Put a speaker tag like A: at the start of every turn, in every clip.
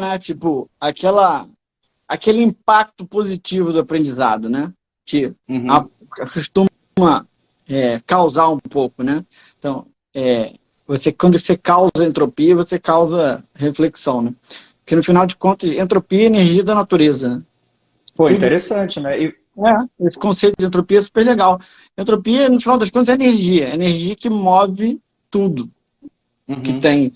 A: né? Tipo, aquele impacto positivo do aprendizado, né? Que
B: Uhum.
A: costuma causar um pouco, né? Então, quando você causa entropia, você causa reflexão, né? Porque no final de contas, entropia é energia da natureza, né?
B: Pô,
A: Tudo
B: interessante, né?
A: esse conceito de entropia é super legal. Entropia, no final das contas, é energia que move tudo que
B: Uhum.
A: tem,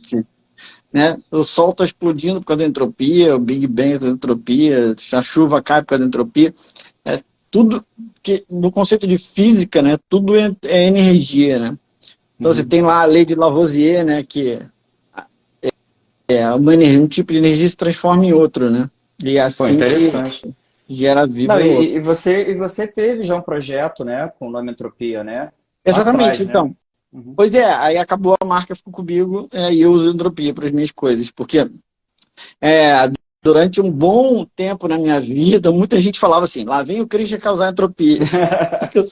A: né? O sol está explodindo por causa da entropia, o Big Bang é por causa da entropia, a chuva cai por causa da entropia. É tudo que, no conceito de física, né? Tudo é energia, né? Então você
B: Uhum.
A: tem lá a lei de Lavoisier, né? Que um tipo de energia se transforma em outro, né? E é
B: Pô,
A: assim que
B: interessante.
A: gera vida
B: Não,
A: no outro.
B: e você teve já um projeto, né, com o nome Entropia, né? Lá
A: Exatamente,
B: atrás, né?
A: então.
B: Uhum.
A: Pois é, aí acabou a marca, ficou comigo, e eu uso entropia para as minhas coisas, porque é, durante um bom tempo na minha vida, muita gente falava assim, lá vem o Christian causar entropia. Porque eu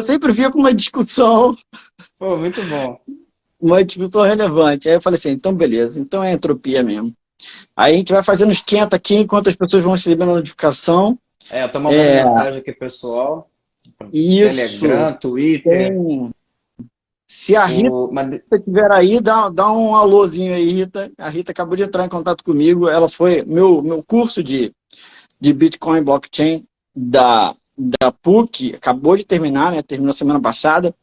A: sempre via como
B: Pô, muito bom.
A: uma discussão relevante. Aí eu falei assim, então beleza, então é entropia mesmo. Aí a gente vai fazendo esquenta aqui enquanto as pessoas vão recebendo a notificação.
B: É, eu tô mandando
A: É,
B: mensagem aqui, pessoal.
A: isso.
B: Telegram, Twitter.
A: Tem... Se a Rita
B: Mas,
A: estiver aí, dá um alôzinho aí, Rita. A Rita acabou de entrar em contato comigo. Ela foi meu curso de Bitcoin Blockchain da PUC, acabou de terminar, né? Terminou semana passada.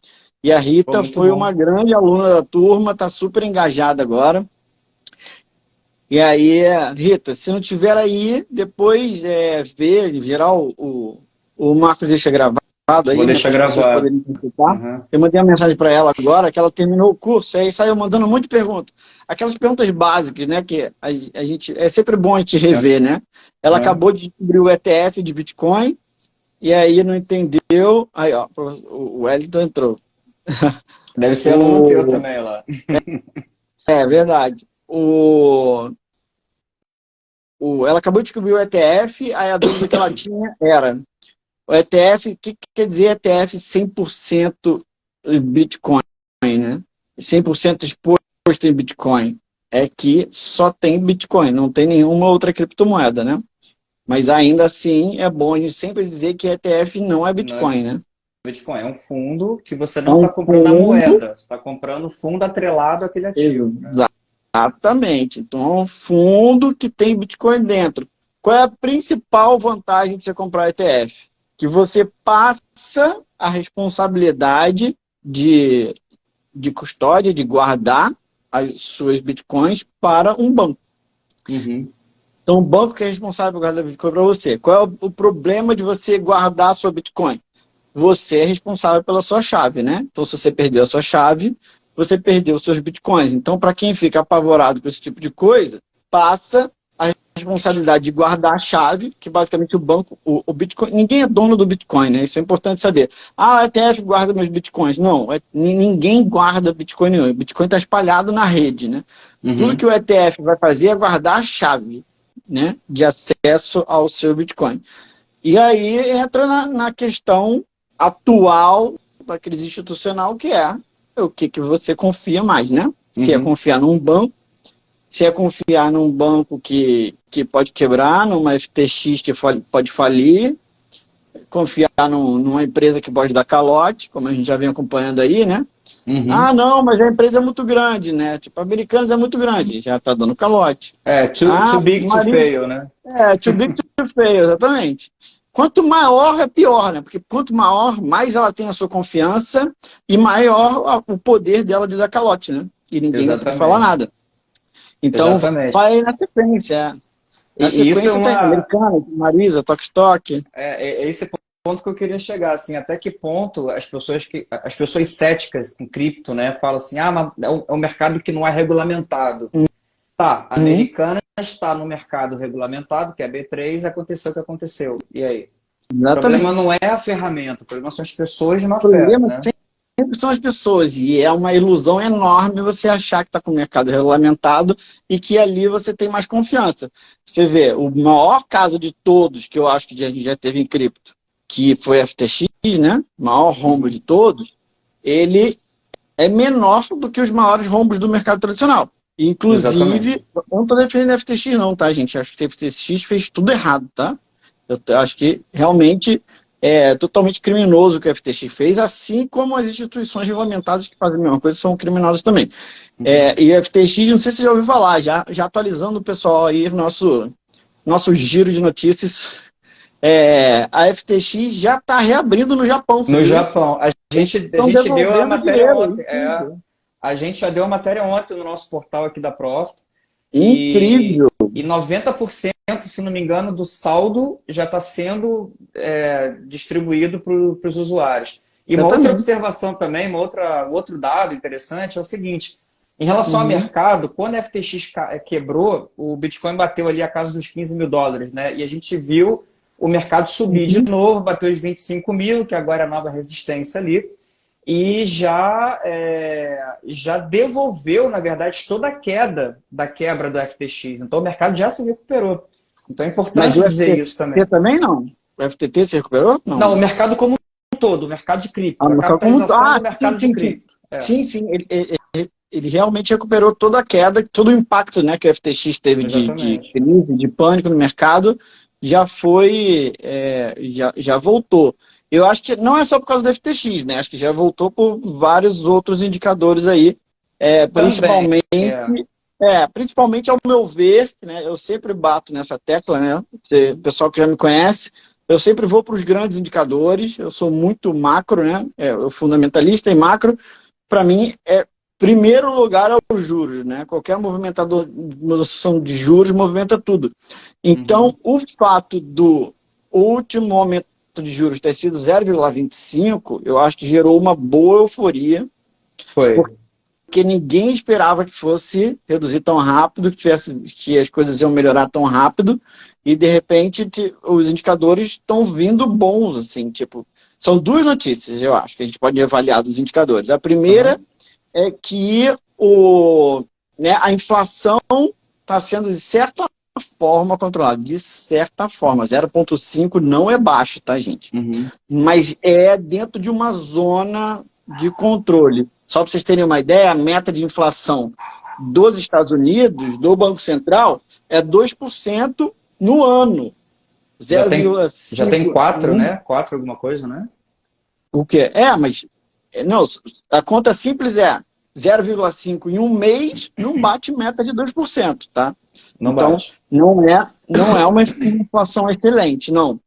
A: E a
B: pô,
A: Rita
B: muito
A: foi uma
B: bom.
A: grande aluna da turma, está super engajada agora. E aí, Rita, se não tiver aí, depois ver, geral, o Marcos deixa gravado aí,
B: Vou
A: né,
B: deixar
A: para as pessoas
B: gravado.
A: poderem consultar.
B: Uhum.
A: Eu mandei uma mensagem para ela agora, que ela terminou o curso, aí saiu mandando um monte de perguntas. Aquelas perguntas básicas, né, que a gente, é sempre bom a gente rever, né? Ela
B: Uhum.
A: acabou de descobrir o ETF de Bitcoin, e aí não entendeu. Aí, ó, o Wellington entrou.
B: Deve ser aluno teu
A: O,
B: também lá.
A: é verdade. Ela acabou de descobrir o ETF, aí a dúvida que ela tinha era: o ETF, o que quer dizer ETF 100% Bitcoin, né? 100% exposto em Bitcoin. É que só tem Bitcoin, não tem nenhuma outra criptomoeda, né? Mas ainda assim é bom a gente sempre dizer que ETF não é
B: Não é
A: Bitcoin, né?
B: Bitcoin, é um fundo que você
A: É
B: não
A: um
B: está comprando a
A: fundo.
B: moeda, você está comprando o fundo atrelado àquele ativo, né?
A: Exatamente. Então é um fundo que tem Bitcoin dentro. Qual é a principal vantagem de você comprar ETF? Que você passa a responsabilidade de custódia, de guardar as suas Bitcoins para um banco.
B: Uhum.
A: Então o banco que é responsável por guardar Bitcoin para você. Qual é o problema de você guardar a sua Bitcoin? Você é responsável pela sua chave, né? Então, se você perdeu a sua chave, você perdeu os seus bitcoins. Então, para quem fica apavorado com esse tipo de coisa, passa a responsabilidade de guardar a chave, que basicamente o banco, o Bitcoin, ninguém é dono do Bitcoin, né? Isso é importante saber. Ah, a ETF guarda meus bitcoins. Não, ninguém guarda Bitcoin nenhum. O Bitcoin está espalhado na rede, né? Tudo que
B: Uhum.
A: o ETF vai fazer é guardar a chave, né, de acesso ao seu Bitcoin. E aí entra na questão atual da crise institucional, que é o que você confia mais, né? Se é
B: Uhum.
A: confiar num banco, se é confiar num banco que pode quebrar, numa FTX que pode falir, confiar numa empresa que pode dar calote, como a gente já vem acompanhando aí, né?
B: Uhum.
A: Ah, não, mas a empresa é muito grande, né? Tipo, a Americanas é muito grande, já está dando calote.
B: É, too
A: Ah,
B: big to
A: Maria,
B: fail, né?
A: too big to fail, exatamente. Quanto maior é pior, né? Porque quanto maior, mais ela tem a sua confiança e maior o poder dela de dar calote, né? E ninguém vai poder falar
B: Exatamente.
A: nada. Então,
B: Exatamente.
A: vai na sequência. Na
B: E isso é
A: sequência tem
B: uma.
A: Americana, Marisa, Tokstok.
B: É esse ponto que eu queria chegar, assim, até que ponto as pessoas céticas com cripto, né, falam assim, ah, mas é um mercado que não é regulamentado. Tá, a
A: Uhum,
B: Americana está no mercado regulamentado, que é a B3, aconteceu o que aconteceu. E aí? O problema
A: exatamente.
B: não é a ferramenta, o problema são as pessoas de má
A: O
B: fé,
A: problema
B: né?
A: sempre são as pessoas. E é uma ilusão enorme você achar que está com o mercado regulamentado e que ali você tem mais confiança. Você vê, o maior caso de todos que eu acho que a gente já teve em cripto, que foi FTX, né? O maior rombo
B: Uhum.
A: de todos, ele é menor do que os maiores rombos do mercado tradicional. Inclusive,
B: Exatamente.
A: eu não estou defendendo a FTX não, tá, gente? Acho que a FTX fez tudo errado, tá? Acho que realmente é totalmente criminoso o que a FTX fez, assim como as instituições regulamentadas que fazem a mesma coisa são criminosas também.
B: Uhum.
A: E a FTX, não sei se você já ouviu falar, já atualizando o pessoal aí, nosso giro de notícias, a FTX já está reabrindo no Japão, você
B: No
A: viu isso?
B: Japão. A
A: Estão
B: gente deu a
A: devolvendo
B: matéria
A: dinheiro,
B: ontem.
A: incrível.
B: A gente já deu a matéria ontem no nosso portal aqui da Profit.
A: Incrível,
B: E 90%, se não me engano, do saldo já está sendo distribuído para os usuários. E uma outra
A: exatamente.
B: observação também, outro dado interessante é o seguinte: em relação ao
A: Uhum,
B: mercado, quando a FTX quebrou, o Bitcoin bateu ali a casa dos 15 mil dólares, né? E a gente viu o mercado subir de
A: uhum.
B: novo, bateu os 25 mil, que agora é a nova resistência ali e já devolveu, na verdade, toda a queda da quebra do FTX. Então o mercado já se recuperou. Então é
A: Mas
B: importante
A: o
B: dizer isso
A: FTT
B: também.
A: também não? O FTT se recuperou? Não,
B: Não, o
A: né?
B: mercado como um todo, o mercado de cripto, a
A: Mas como...
B: capitalização do
A: Sim,
B: mercado de
A: sim, sim.
B: cripto. É,
A: Sim, sim. Ele realmente recuperou toda a queda, todo o impacto, né, que o FTX teve de
B: exatamente.
A: crise, de pânico no mercado, já foi, já voltou. Eu acho que não é só por causa do FTX, né? Acho que já voltou por vários outros indicadores aí,
B: Também,
A: principalmente,
B: é.
A: principalmente ao meu ver, né? Eu sempre bato nessa tecla, né? O
B: Uhum.
A: pessoal que já me conhece, eu sempre vou para os grandes indicadores. Eu sou muito macro, né? Eu fundamentalista em macro. Para mim, primeiro lugar é os juros, né? Qualquer movimentação de juros movimenta tudo. Então,
B: Uhum.
A: o fato do último aumento de juros ter sido 0,25, eu acho que gerou uma boa euforia,
B: Foi.
A: porque ninguém esperava que fosse reduzir tão rápido, que as coisas iam melhorar tão rápido, e de repente os indicadores estão vindo bons, assim, tipo, são duas notícias, eu acho, que a gente pode avaliar dos indicadores. A primeira
B: Uhum.
A: é que a inflação está sendo, de certa forma, controlada. De certa forma. 0,5 não é baixo, tá, gente?
B: Uhum.
A: Mas é dentro de uma zona de controle. Só para vocês terem uma ideia, a meta de inflação dos Estados Unidos, do Banco Central, é 2% no ano.
B: Já tem
A: 0,5
B: quatro,
A: no...
B: né? Quatro alguma coisa, né?
A: O quê? Mas não, a conta simples é 0,5 em um mês, não bate meta de 2%, tá?
B: Não
A: Então,
B: bate.
A: não é uma inflação excelente, não.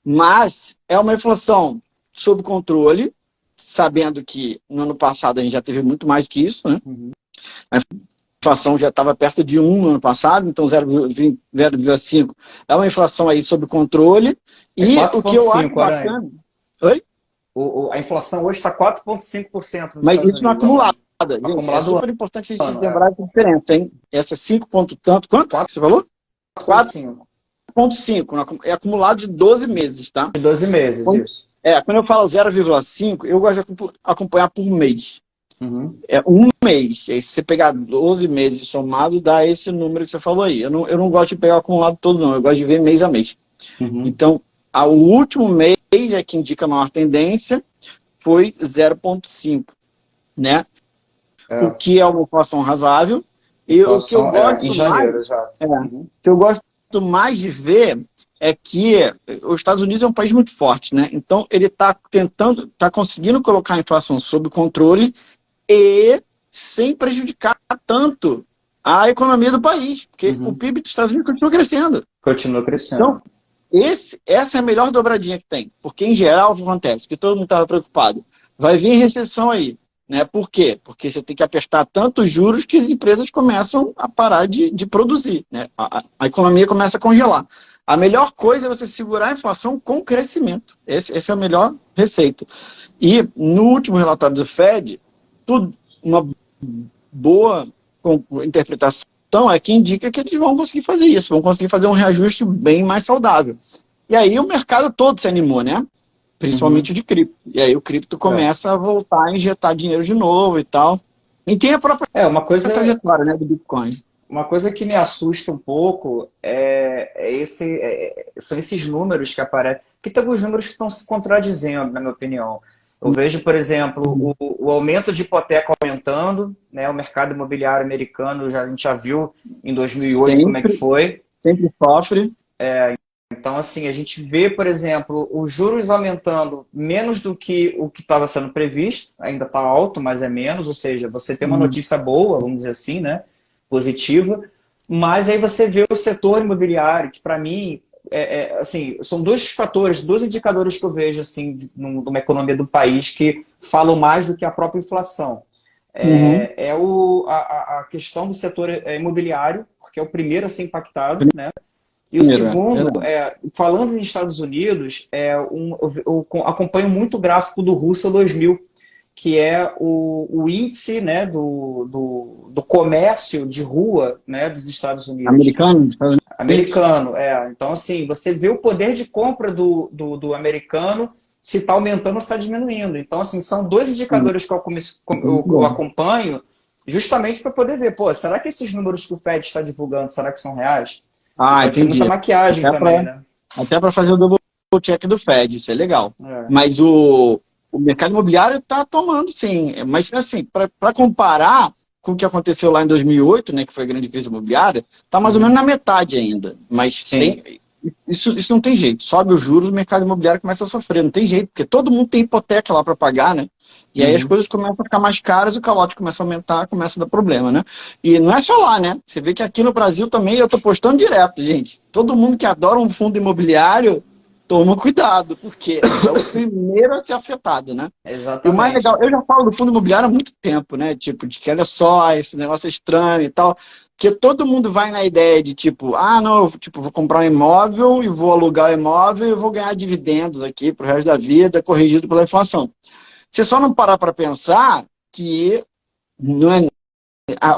A: Mas é uma inflação sob controle, sabendo que no ano passado a gente já teve muito mais que isso, né?
B: Uhum.
A: A inflação já estava perto de 1 no ano passado, então 0,5 é uma inflação aí sob controle.
B: É
A: E o que eu acho
B: 4,5, Aranha.
A: bacana... Oi?
B: A inflação hoje está 4,5% nos
A: Mas
B: Estados
A: isso não
B: Unidos,
A: acumulado.
B: Aranha.
A: Gente, é
B: Acumulado do
A: super importante a gente
B: ano,
A: lembrar essa diferença, hein? Essa 5 ponto tanto, quanto que você falou?
B: 4,5.
A: 4,5, é acumulado de 12 meses, tá?
B: De 12 meses, isso.
A: Quando eu falo 0,5, eu gosto de acompanhar por mês.
B: Uhum.
A: É um mês. E aí, se você pegar 12 meses somado, dá esse número que você falou aí. Eu não gosto de pegar o acumulado todo, não. Eu gosto de ver mês a mês.
B: Uhum.
A: Então, o último mês é que indica a maior tendência, foi 0,5, né? O
B: É,
A: que é uma inflação razoável. E o que eu
B: inflação em
A: gosto mais,
B: janeiro, exato. Uhum.
A: o que eu gosto mais de ver é que os Estados Unidos é um país muito forte, né? Então ele está conseguindo colocar a inflação sob controle e sem prejudicar tanto a economia do país, porque o
B: Uhum.
A: PIB dos Estados Unidos continua crescendo.
B: Continua
A: Então,
B: crescendo.
A: essa é a melhor dobradinha que tem. Porque, em geral, o que acontece? Porque todo mundo estava preocupado. Vai vir recessão aí. Né? Por quê? Porque você tem que apertar tantos juros que as empresas começam a parar de produzir. Né? A economia começa a congelar. A melhor coisa é você segurar a inflação com crescimento. Essa é a melhor receita. E no último relatório do Fed, uma boa interpretação é que indica que eles vão conseguir fazer isso, vão conseguir fazer um reajuste bem mais saudável. E aí o mercado todo se animou, né? Principalmente o
B: Uhum.
A: de cripto. E aí o cripto
B: É.
A: começa a voltar a injetar dinheiro de novo e tal. E tem a própria
B: Uma coisa,
A: trajetória, né, do Bitcoin.
B: uma coisa que me assusta um pouco são esses números que aparecem. Porque tem alguns números que estão se contradizendo, na minha opinião. Eu vejo, por exemplo, o aumento de hipoteca aumentando, né? O mercado imobiliário americano, a gente já viu em 2008 como é que
A: Sempre,
B: foi.
A: sempre sofre.
B: Então, assim, a gente vê, por exemplo, os juros aumentando menos do que o que estava sendo previsto, ainda está alto, mas é menos, ou seja, você tem uma notícia boa, vamos dizer assim, né? Positiva, mas aí você vê o setor imobiliário, que para mim, assim, são dois fatores, dois indicadores que eu vejo assim, numa economia do país que falam mais do que a própria inflação.
A: Uhum.
B: A questão do setor imobiliário, porque é o primeiro a ser impactado, né? E o
A: Primeiro,
B: segundo,
A: verdade.
B: falando nos Estados Unidos, eu acompanho muito o gráfico do Russell 2000, que é o índice, né, do comércio de rua, né, dos Estados Unidos.
A: Americano, dos Estados Unidos.
B: Americano, Então, assim, você vê o poder de compra do americano se está aumentando ou se está diminuindo. Então, assim, são dois indicadores que
A: Muito
B: eu
A: bom.
B: acompanho justamente para poder ver, pô, será que esses números que o Fed está divulgando, será que são reais? E
A: Ah,
B: pode ser muita
A: entendi.
B: maquiagem
A: Até
B: também,
A: para
B: né?
A: até para fazer o double check do Fed, isso é legal.
B: É.
A: Mas o mercado imobiliário está tomando, sim. Mas, assim, para comparar com o que aconteceu lá em 2008, né, que foi a grande crise imobiliária, está mais ou menos
B: Uhum.
A: na metade ainda. Mas
B: Sim,
A: isso não tem jeito. Sobe os juros, o mercado imobiliário começa a sofrer. Não tem jeito, porque todo mundo tem hipoteca lá para pagar, né? E aí as
B: uhum.
A: coisas começam a ficar mais caras, o calote começa a aumentar, começa a dar problema, né? E não é só lá, né? Você vê que aqui no Brasil também eu estou postando direto, gente. Todo mundo que adora um fundo imobiliário, toma cuidado, porque é o primeiro a ser afetado, né? E o mais
B: Exatamente.
A: legal, eu já falo do fundo imobiliário há muito tempo, né? Tipo, de que olha só, esse negócio é estranho e tal. Porque todo mundo vai na ideia de tipo, ah, não, eu, tipo, vou comprar um imóvel e vou alugar o imóvel e vou ganhar dividendos aqui pro resto da vida, corrigido pela inflação. Você só não parar para pensar que não é,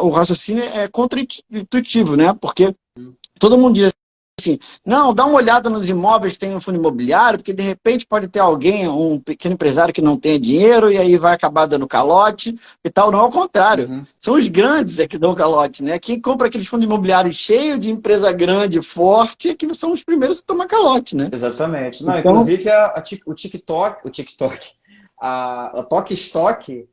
A: o raciocínio é contra-intuitivo, né? Porque todo mundo diz assim, não, dá uma olhada nos imóveis que tem no fundo imobiliário, porque de repente pode ter alguém, um pequeno empresário que não tenha dinheiro e aí vai acabar dando calote e tal. Não, ao contrário.
B: Uhum.
A: São os grandes que dão calote, né? Quem compra aqueles fundos imobiliários cheios de empresa grande, forte, é que são os primeiros a tomar calote, né?
B: Exatamente. Não,
A: Então,
B: inclusive o TikTok, a Tok Stock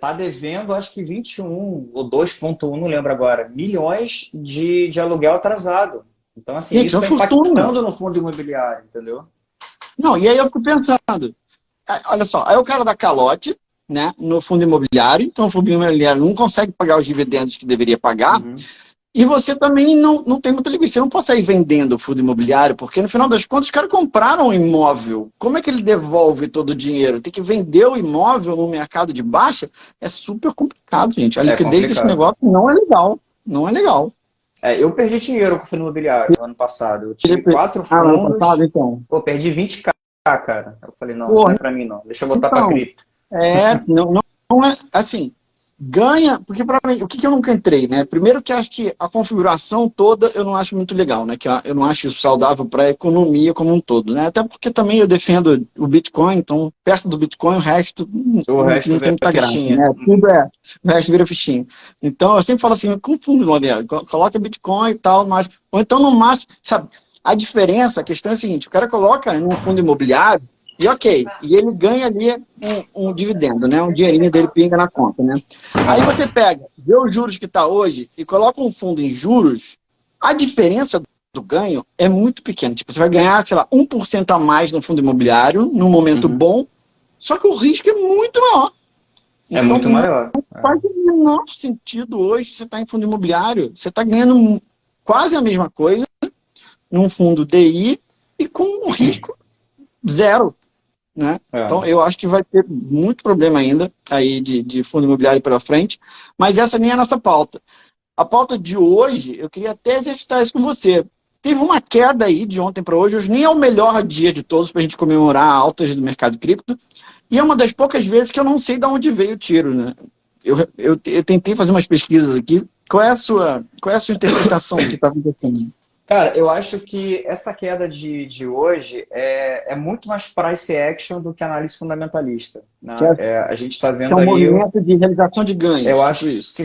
B: tá devendo, acho que 21 ou 2,1, não lembro agora, milhões de aluguel atrasado. Então, assim,
A: gente,
B: isso
A: é uma
B: está
A: fortuna.
B: impactando no fundo imobiliário, entendeu?
A: Não, e aí eu fico pensando, olha só, aí o cara dá calote, né, no fundo imobiliário, então o fundo imobiliário não consegue pagar os dividendos que deveria pagar,
B: Uhum.
A: e você também não tem muita liquidez. Você não pode sair vendendo o fundo imobiliário, porque no final das contas os caras compraram um imóvel. Como é que ele devolve todo o dinheiro? Tem que vender o imóvel no mercado de baixa? É super complicado, gente. A
B: É
A: liquidez desse
B: complicado.
A: negócio não é legal. Não é legal.
B: Eu perdi dinheiro com o fundo imobiliário no ano passado. Eu tive 4
A: Ah, no ano passado,
B: fundos,
A: então.
B: pô, perdi 20K, cara. Eu falei, não, isso não
A: Porra,
B: é pra mim, não. Deixa eu botar pra
A: então,
B: cripto.
A: não é assim. Ganha, porque para mim, o que eu nunca entrei, né? Primeiro que acho que a configuração toda eu não acho muito legal, né? Que eu não acho isso saudável para a economia como um todo, né? Até porque também eu defendo o Bitcoin, então perto do Bitcoin o resto
B: O resto
A: não tem
B: é
A: muita graça,
B: fichinha.
A: né? Tudo o resto vira fichinho. Então eu sempre falo assim, confundo, L'Oreal, coloca Bitcoin e tal, mas ou então no máximo, sabe? A diferença, a questão é a seguinte, o cara coloca num fundo imobiliário e ok, e ele ganha ali um dividendo, né? Um dinheirinho dele pinga na conta, né? Aí você pega, vê os juros que está hoje e coloca um fundo em juros, a diferença do ganho é muito pequena. Tipo, você vai ganhar, sei lá, 1% a mais no fundo imobiliário, num momento
B: Uhum.
A: bom, só que o risco é muito maior.
B: É
A: Então,
B: muito
A: não
B: maior.
A: faz o menor sentido hoje você estar em fundo imobiliário. Você está ganhando quase a mesma coisa num fundo DI e com um risco zero. Né? Então,
B: É.
A: eu acho que vai ter muito problema ainda aí de fundo imobiliário pela frente, mas essa nem é a nossa pauta. A pauta de hoje, eu queria até exercitar isso com você. Teve uma queda aí de ontem para hoje, hoje nem é o melhor dia de todos para a gente comemorar altas do mercado cripto, e é uma das poucas vezes que eu não sei de onde veio o tiro. Né? Eu tentei fazer umas pesquisas aqui. Qual é a sua interpretação do que está acontecendo?
B: Cara, eu acho que essa queda de hoje é muito mais price action do que análise fundamentalista, né? A gente está
A: Que é
B: vendo
A: um
B: aí,
A: movimento de realização de
B: eu
A: ganhos, tipo
B: acho
A: isso.
B: que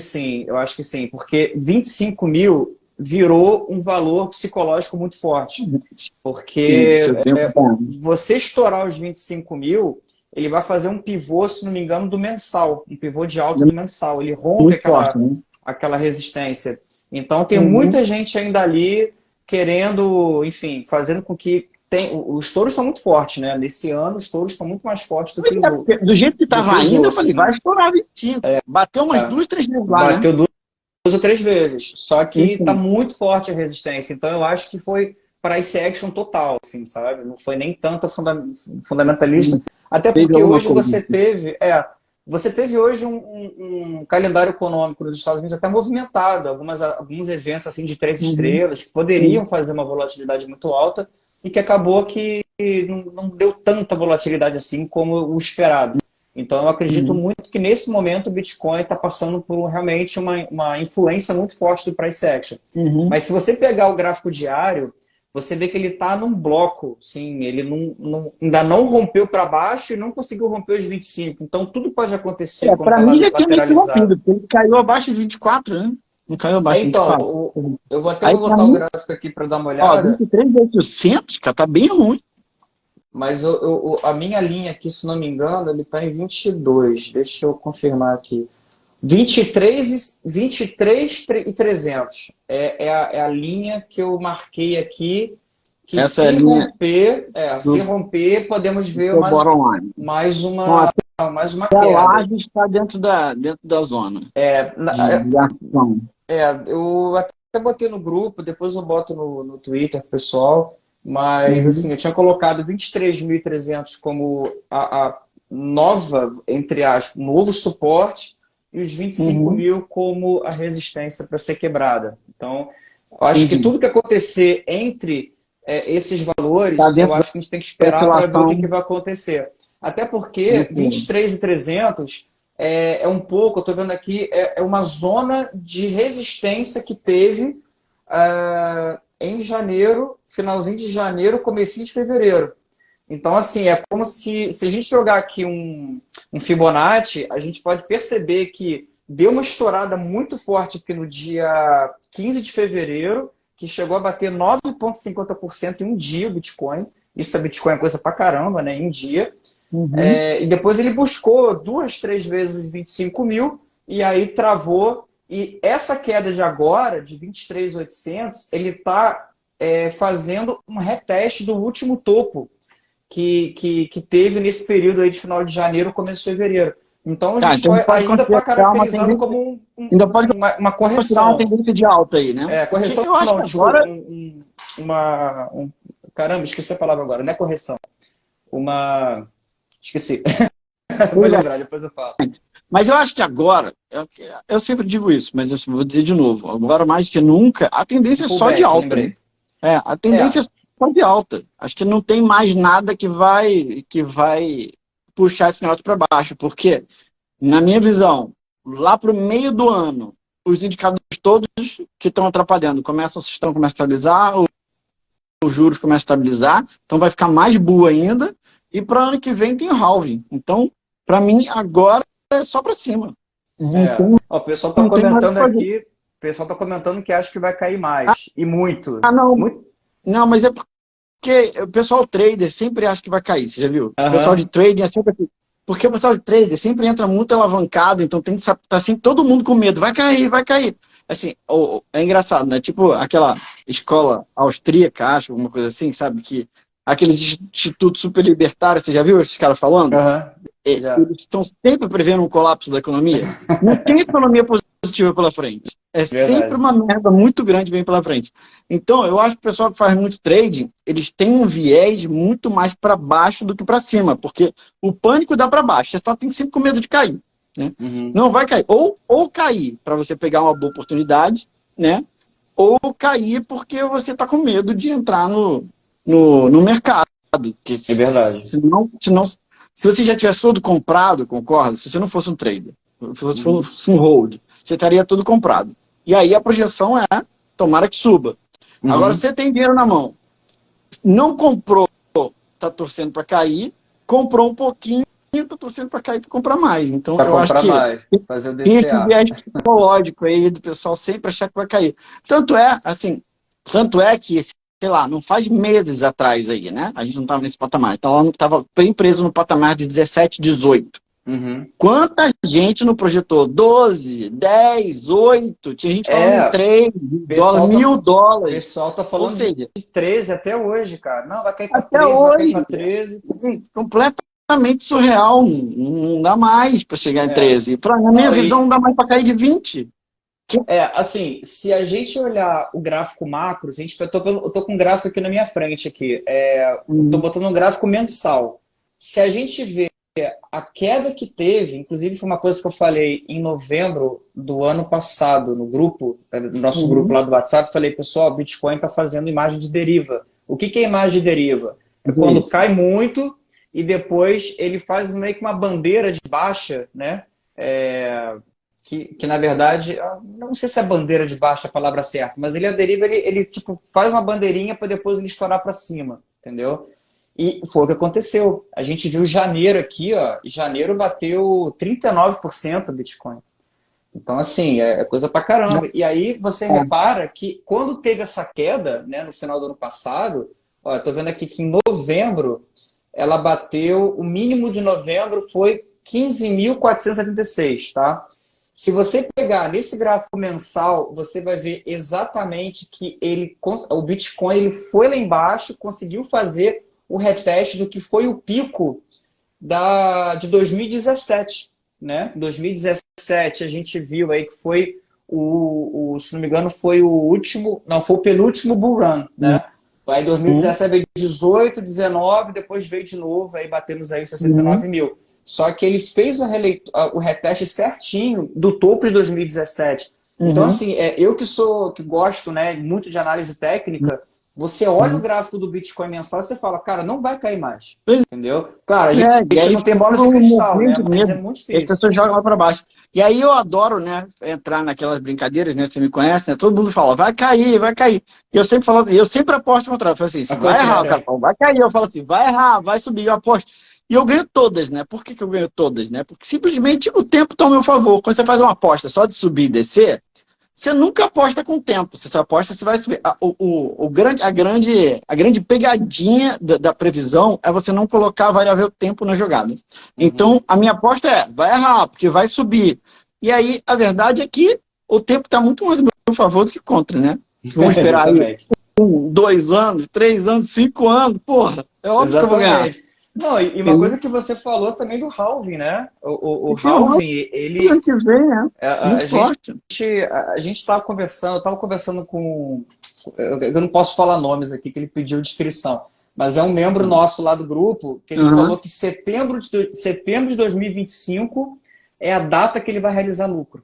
B: sim, porque 25 mil virou um valor psicológico muito forte.
A: Sim,
B: Porque
A: isso eu tenho acompanhado.
B: você estourar os 25 mil ele vai fazer um pivô, se não me engano, do mensal, um pivô de alta do mensal. Ele rompe
A: Muito forte, né?
B: aquela resistência. Então tem muita gente ainda ali querendo, enfim, fazendo com que os touros estão muito fortes, né? Nesse ano os touros estão muito mais fortes do que os outros.
A: Do jeito que estava indo, eu falei,
B: né?
A: vai estourar 25. Bateu umas 2, 3 vezes lá, né?
B: Bateu 2 ou 3 vezes. Só que tá muito forte a resistência. Então eu acho que foi price action total, assim, sabe? Não foi nem tanto fundamentalista. Até porque hoje você teve hoje um calendário econômico nos Estados Unidos até movimentado. Alguns eventos assim de 3 estrelas que poderiam fazer uma volatilidade muito alta e que acabou que não deu tanta volatilidade assim como o esperado. Então, eu acredito muito que nesse momento o Bitcoin está passando por realmente uma influência muito forte do price action. Mas se você pegar o gráfico diário, você vê que ele está num bloco, sim, ele ainda não rompeu para baixo e não conseguiu romper os 25. Então, tudo pode acontecer.
A: Para mim, já tinha meio que rompido, porque ele caiu abaixo de 24, né? Não caiu abaixo de 24.
B: Eu vou até botar o gráfico aqui para dar uma olhada.
A: 23.800, cara, tá bem ruim.
B: Mas a minha linha aqui, se não me engano, ele está em 22. Deixa eu confirmar aqui. 23,300 é a linha que eu marquei aqui. Que
A: essa
B: se romper, podemos ver mais uma
A: queda. A laje está dentro da zona.
B: Eu até botei no grupo, depois eu boto no Twitter, pessoal. Mas, assim, eu tinha colocado 23.300 como a nova, entre aspas, novo suporte e os 25 mil como a resistência para ser quebrada. Então, eu acho que tudo que acontecer entre esses valores, eu acho que a gente tem que esperar para ver o que vai acontecer. Até porque 23.300 é um pouco, eu estou vendo aqui, é uma zona de resistência que teve em janeiro, finalzinho de janeiro, comecinho de fevereiro. Então, assim, é como se a gente jogar aqui um Fibonacci, a gente pode perceber que deu uma estourada muito forte aqui no dia 15 de fevereiro, que chegou a bater 9,50% em um dia o Bitcoin. Isso da Bitcoin é coisa pra caramba, né? Em um dia. E depois ele buscou 2, 3 vezes os 25 mil e aí travou. E essa queda de agora, de 23.800, ele está fazendo um reteste do último topo que teve nesse período aí de final de janeiro, começo de fevereiro. Então, a gente ainda está caracterizando como uma correção.
A: Uma tendência de alta aí, né?
B: Correção
A: eu acho
B: não,
A: que agora...
B: Caramba, esqueci a palavra agora, não é correção. Esqueci. Vou lembrar, depois eu falo.
A: Mas eu acho que agora, eu sempre digo isso, mas eu vou dizer de novo, agora mais que nunca, a tendência é só de alta. Né? A tendência é só de alta. Acho que não tem mais nada que vai puxar esse negócio para baixo, porque, na minha visão, lá para o meio do ano, os indicadores todos que estão atrapalhando começam a estabilizar, os juros começam a estabilizar, então vai ficar mais boa ainda, e para o ano que vem tem halving. Então, para mim, agora é só para cima.
B: O pessoal está comentando aqui, o pessoal está comentando que acha que vai cair mais. E muito.
A: Não, mas é porque o pessoal trader sempre acha que vai cair, você já viu? O pessoal de trading é sempre assim. Porque o pessoal de trader sempre entra muito alavancado, então tem que estar sempre todo mundo com medo. Vai cair, vai cair. Assim, é engraçado, né? Tipo aquela escola austríaca, acho, alguma coisa assim, sabe? Que aqueles institutos super libertários, você já viu esses caras falando? Eles estão sempre prevendo um colapso da economia. Não tem economia positiva pela frente. É sempre uma merda muito grande vem pela frente. Então, eu acho que o pessoal que faz muito trading, eles têm um viés muito mais para baixo do que para cima, porque o pânico dá para baixo. Você tem sempre com medo de cair. Né? Não vai cair. Ou cair para você pegar uma boa oportunidade, né? Ou cair porque você está com medo de entrar no mercado. Que
B: é verdade.
A: Se você já tivesse todo comprado, concorda? Se você não fosse um trader, se fosse um hold, você estaria tudo comprado. E aí a projeção é, tomara que suba. Agora, você tem dinheiro na mão, não comprou, está torcendo para cair, comprou um pouquinho, está torcendo para cair para comprar mais. Então, eu acho que
B: fazer o
A: tem esse viés psicológico aí do pessoal sempre achar que vai cair. Tanto é que esse sei lá, não faz meses atrás aí, né? A gente não estava nesse patamar. Então ela estava bem presa no patamar de 17, 18.
B: Uhum.
A: Quanta gente não projetou? 12, 10, 8, tinha gente falando em 3 dólares, $1.000.
B: O pessoal tá
A: Ou
B: falando
A: seja,
B: de 13 até hoje, cara. Não, vai cair para
A: até
B: 13, vai cair
A: hoje,
B: para 13.
A: completamente surreal. Não dá mais para chegar em
B: É.
A: 13. Para a minha
B: Não,
A: visão, não dá mais para cair de 20.
B: assim, se a gente olhar o gráfico macro, se a gente, eu tô com um gráfico aqui na minha frente aqui. Tô botando um gráfico mensal. Se a gente vê a queda que teve, inclusive foi uma coisa que eu falei em novembro do ano passado no grupo, no nosso grupo lá do WhatsApp, eu falei, pessoal, o Bitcoin está fazendo imagem de deriva. O que é imagem de deriva? É quando cai muito e depois ele faz meio que uma bandeira de baixa, né? Que na verdade, não sei se é bandeira de baixa a palavra certa, mas ele a deriva, ele tipo, faz uma bandeirinha para depois ele estourar para cima, entendeu? E foi o que aconteceu. A gente viu janeiro aqui, ó. Janeiro bateu 39% do Bitcoin. Então, assim, é coisa pra caramba. E aí você repara que quando teve essa queda, né, no final do ano passado, ó, eu tô vendo aqui que em novembro ela bateu, o mínimo de novembro foi 15.476, tá? Se você pegar nesse gráfico mensal, você vai ver exatamente que o Bitcoin ele foi lá embaixo, conseguiu fazer o reteste do que foi o pico de 2017, né? 2017 a gente viu aí que foi se não me engano, foi foi o penúltimo bull run, né? Aí 2017 veio 18, 19, depois veio de novo, aí batemos aí 69 mil. Só que ele fez o reteste certinho do topo de 2017. Então, assim, eu que gosto, né, muito de análise técnica, você olha o gráfico do Bitcoin mensal e você fala, cara, não vai cair mais. Entendeu? Claro, a gente não tem bola de cristal, né? Mas é muito difícil.
A: As pessoas jogam lá para baixo. E aí eu adoro, né, entrar naquelas brincadeiras, né? Você me conhece, né? Todo mundo fala, vai cair, vai cair. E eu sempre falo, eu sempre aposto ao contrário. Eu falo assim, se vai errar, o cara fala, vai cair. Eu falo assim, vai errar, vai subir, eu aposto. E eu ganho todas, né? Por que eu ganho todas, né? Porque simplesmente o tempo está ao meu favor. Quando você faz uma aposta só de subir e descer, você nunca aposta com o tempo. Você só aposta se vai subir. A grande pegadinha da previsão é você não colocar a variável tempo na jogada. Então, a minha aposta vai errar, porque vai subir. E aí, a verdade é que o tempo está muito mais a meu favor do que contra, né? Vamos esperar aí 1, 2 anos, 3 anos, 5 anos. Porra, é óbvio que eu vou ganhar.
B: Não, e uma coisa que você falou também do halving, né? O halving, ele...
A: Ano que vem, né? Muito forte.
B: A gente estava conversando, eu estava conversando com... Eu não posso falar nomes aqui, que ele pediu descrição, mas é um membro nosso lá do grupo, que ele falou que setembro de 2025 é a data que ele vai realizar lucro.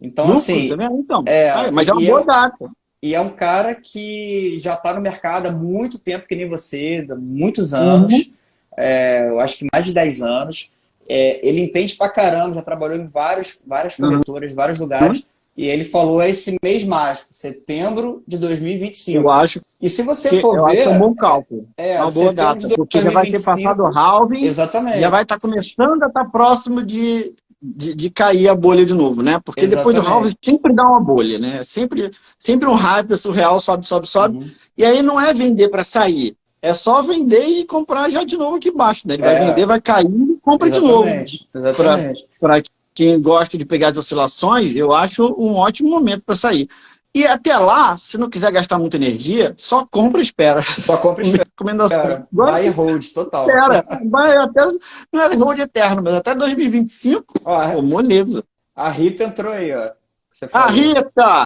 B: Então, lucro, assim...
A: Tá vendo? Então, mas é uma boa data.
B: E é um cara que já está no mercado há muito tempo, que nem você, há muitos anos. Eu acho que mais de 10 anos. Ele entende pra caramba, já trabalhou em várias corretoras, vários lugares. E ele falou esse mês mágico, setembro de 2025.
A: Eu acho.
B: E se você for ver...
A: É um bom cálculo. É uma boa data, porque já vai ter passado o halving.
B: Exatamente.
A: Já vai estar começando a estar próximo de cair a bolha de novo, né? Porque depois do halving sempre dá uma bolha, né? Sempre um hype surreal, sobe. E aí não é vender para sair. É só vender e comprar já de novo aqui embaixo. Né? Ele vai vender, vai cair e compra de novo.
B: Exatamente.
A: Para quem gosta de pegar as oscilações, eu acho um ótimo momento para sair. E até lá, se não quiser gastar muita energia, só compra e espera.
B: Só compra e espera. Buy and hold, total.
A: Não é hold eterno, mas até 2025, moleza.
B: A Rita entrou aí, ó.
A: A Rita!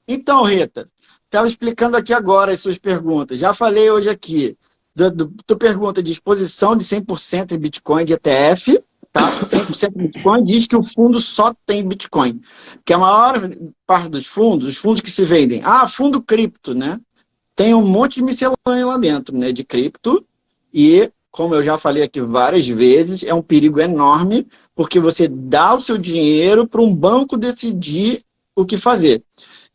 A: Então, Rita, estava explicando aqui agora as suas perguntas. Já falei hoje aqui. Tu pergunta de exposição de 100% em Bitcoin de ETF, tá? 100% de Bitcoin diz que o fundo só tem Bitcoin. Que a maior parte dos fundos, os fundos que se vendem, fundo cripto, né? Tem um monte de miscelânea lá dentro, né? De cripto. E, como eu já falei aqui várias vezes, é um perigo enorme, porque você dá o seu dinheiro para um banco decidir o que fazer.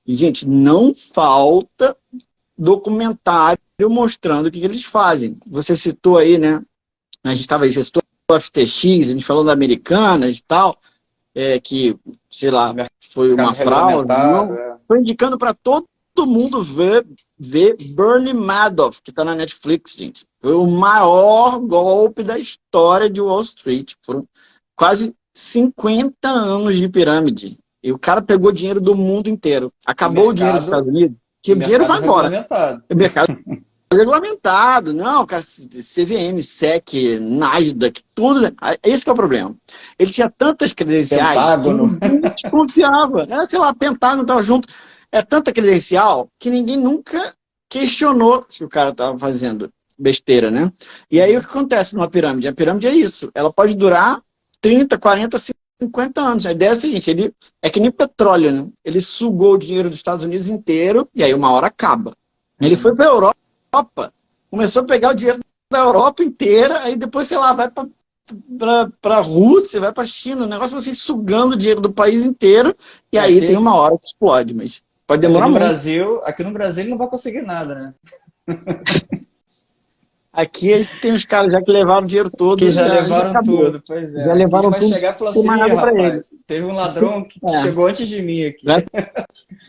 A: E, gente, não falta documentário mostrando o que eles fazem. Você citou aí, né? A gente estava aí, você citou o FTX, a gente falou da Americanas e tal, que, sei lá, foi uma fraude. Foi indicando para todo mundo vê Bernie Madoff, que está na Netflix, gente. Foi o maior golpe da história de Wall Street. Foram quase 50 anos de pirâmide. E o cara pegou dinheiro do mundo inteiro. Acabou o dinheiro dos Estados Unidos, que o dinheiro vai embora. O mercado regulamentado. Não, cara, CVM, SEC, Nasdaq, tudo. Esse que é o problema. Ele tinha tantas credenciais
B: Pentágono.
A: que ninguém desconfiava. Sei lá, Pentágono estava junto. É tanta credencial que ninguém nunca questionou se o cara estava fazendo besteira, né? E aí o que acontece numa pirâmide? A pirâmide é isso. Ela pode durar 30, 40, 50 anos. A ideia é a seguinte, ele é que nem petróleo, né? Ele sugou o dinheiro dos Estados Unidos inteiro e aí uma hora acaba. Ele foi para a Europa, começou a pegar o dinheiro da Europa inteira, aí depois, sei lá, vai para a Rússia, vai para a China, o negócio é você sugando o dinheiro do país inteiro e aí tem uma hora que explode, mas pode demorar muito.
B: Aqui no Brasil ele não vai conseguir nada, né?
A: Aqui tem uns caras já que levaram o dinheiro todo.
B: Que já levaram tudo, pois é.
A: Já levaram
B: vai
A: tudo.
B: Chegar e falar assim, rapaz, teve um ladrão que chegou antes de mim aqui.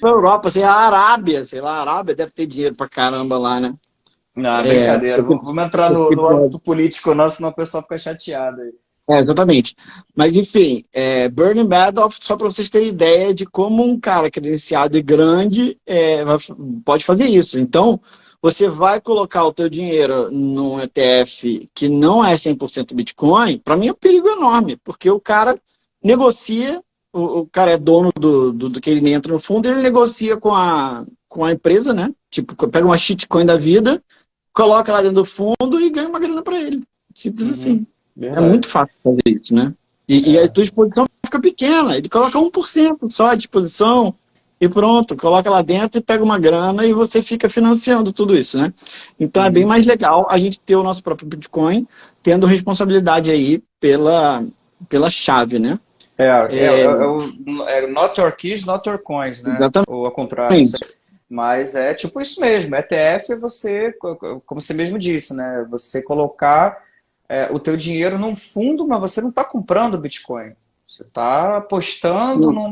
A: Pra Europa, assim, a Arábia, sei lá, a Arábia deve ter dinheiro pra caramba lá, né?
B: Não, brincadeira. Vamos entrar no âmbito político nosso, senão o pessoal fica chateado aí.
A: Exatamente. Mas, enfim, Bernie Madoff, só para vocês terem ideia de como um cara credenciado e grande pode fazer isso. Então, você vai colocar o teu dinheiro num ETF que não é 100% Bitcoin, para mim é um perigo enorme, porque o cara negocia, o cara é dono do que ele entra no fundo, ele negocia com a empresa, né? Tipo, pega uma shitcoin da vida, coloca lá dentro do fundo e ganha uma grana para ele. Simples assim. Verdade. É muito fácil fazer isso, né? E a tua exposição fica pequena. Ele coloca 1% só à disposição e pronto, coloca lá dentro e pega uma grana e você fica financiando tudo isso, né? Então é bem mais legal a gente ter o nosso próprio Bitcoin, tendo responsabilidade aí pela chave, né?
B: Not your keys, not your coins, né?
A: Exatamente.
B: Ou ao contrário. Mas é tipo isso mesmo. ETF é você, como você mesmo disse, né? Você colocar o teu dinheiro num fundo, mas você não está comprando Bitcoin. Você está apostando num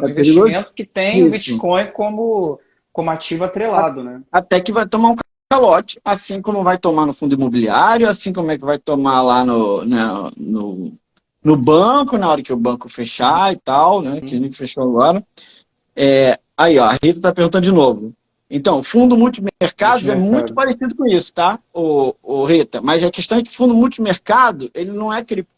B: investimento que tem o Bitcoin como ativo atrelado, né?
A: Até que vai tomar um calote, assim como vai tomar no fundo imobiliário, assim como é que vai tomar lá no banco, na hora que o banco fechar e tal, né? Que a gente fechou agora. Aí, ó, a Rita está perguntando de novo. Então, fundo multimercado é muito parecido com isso, tá, o Rita? Mas a questão é que fundo multimercado, ele não é cripto.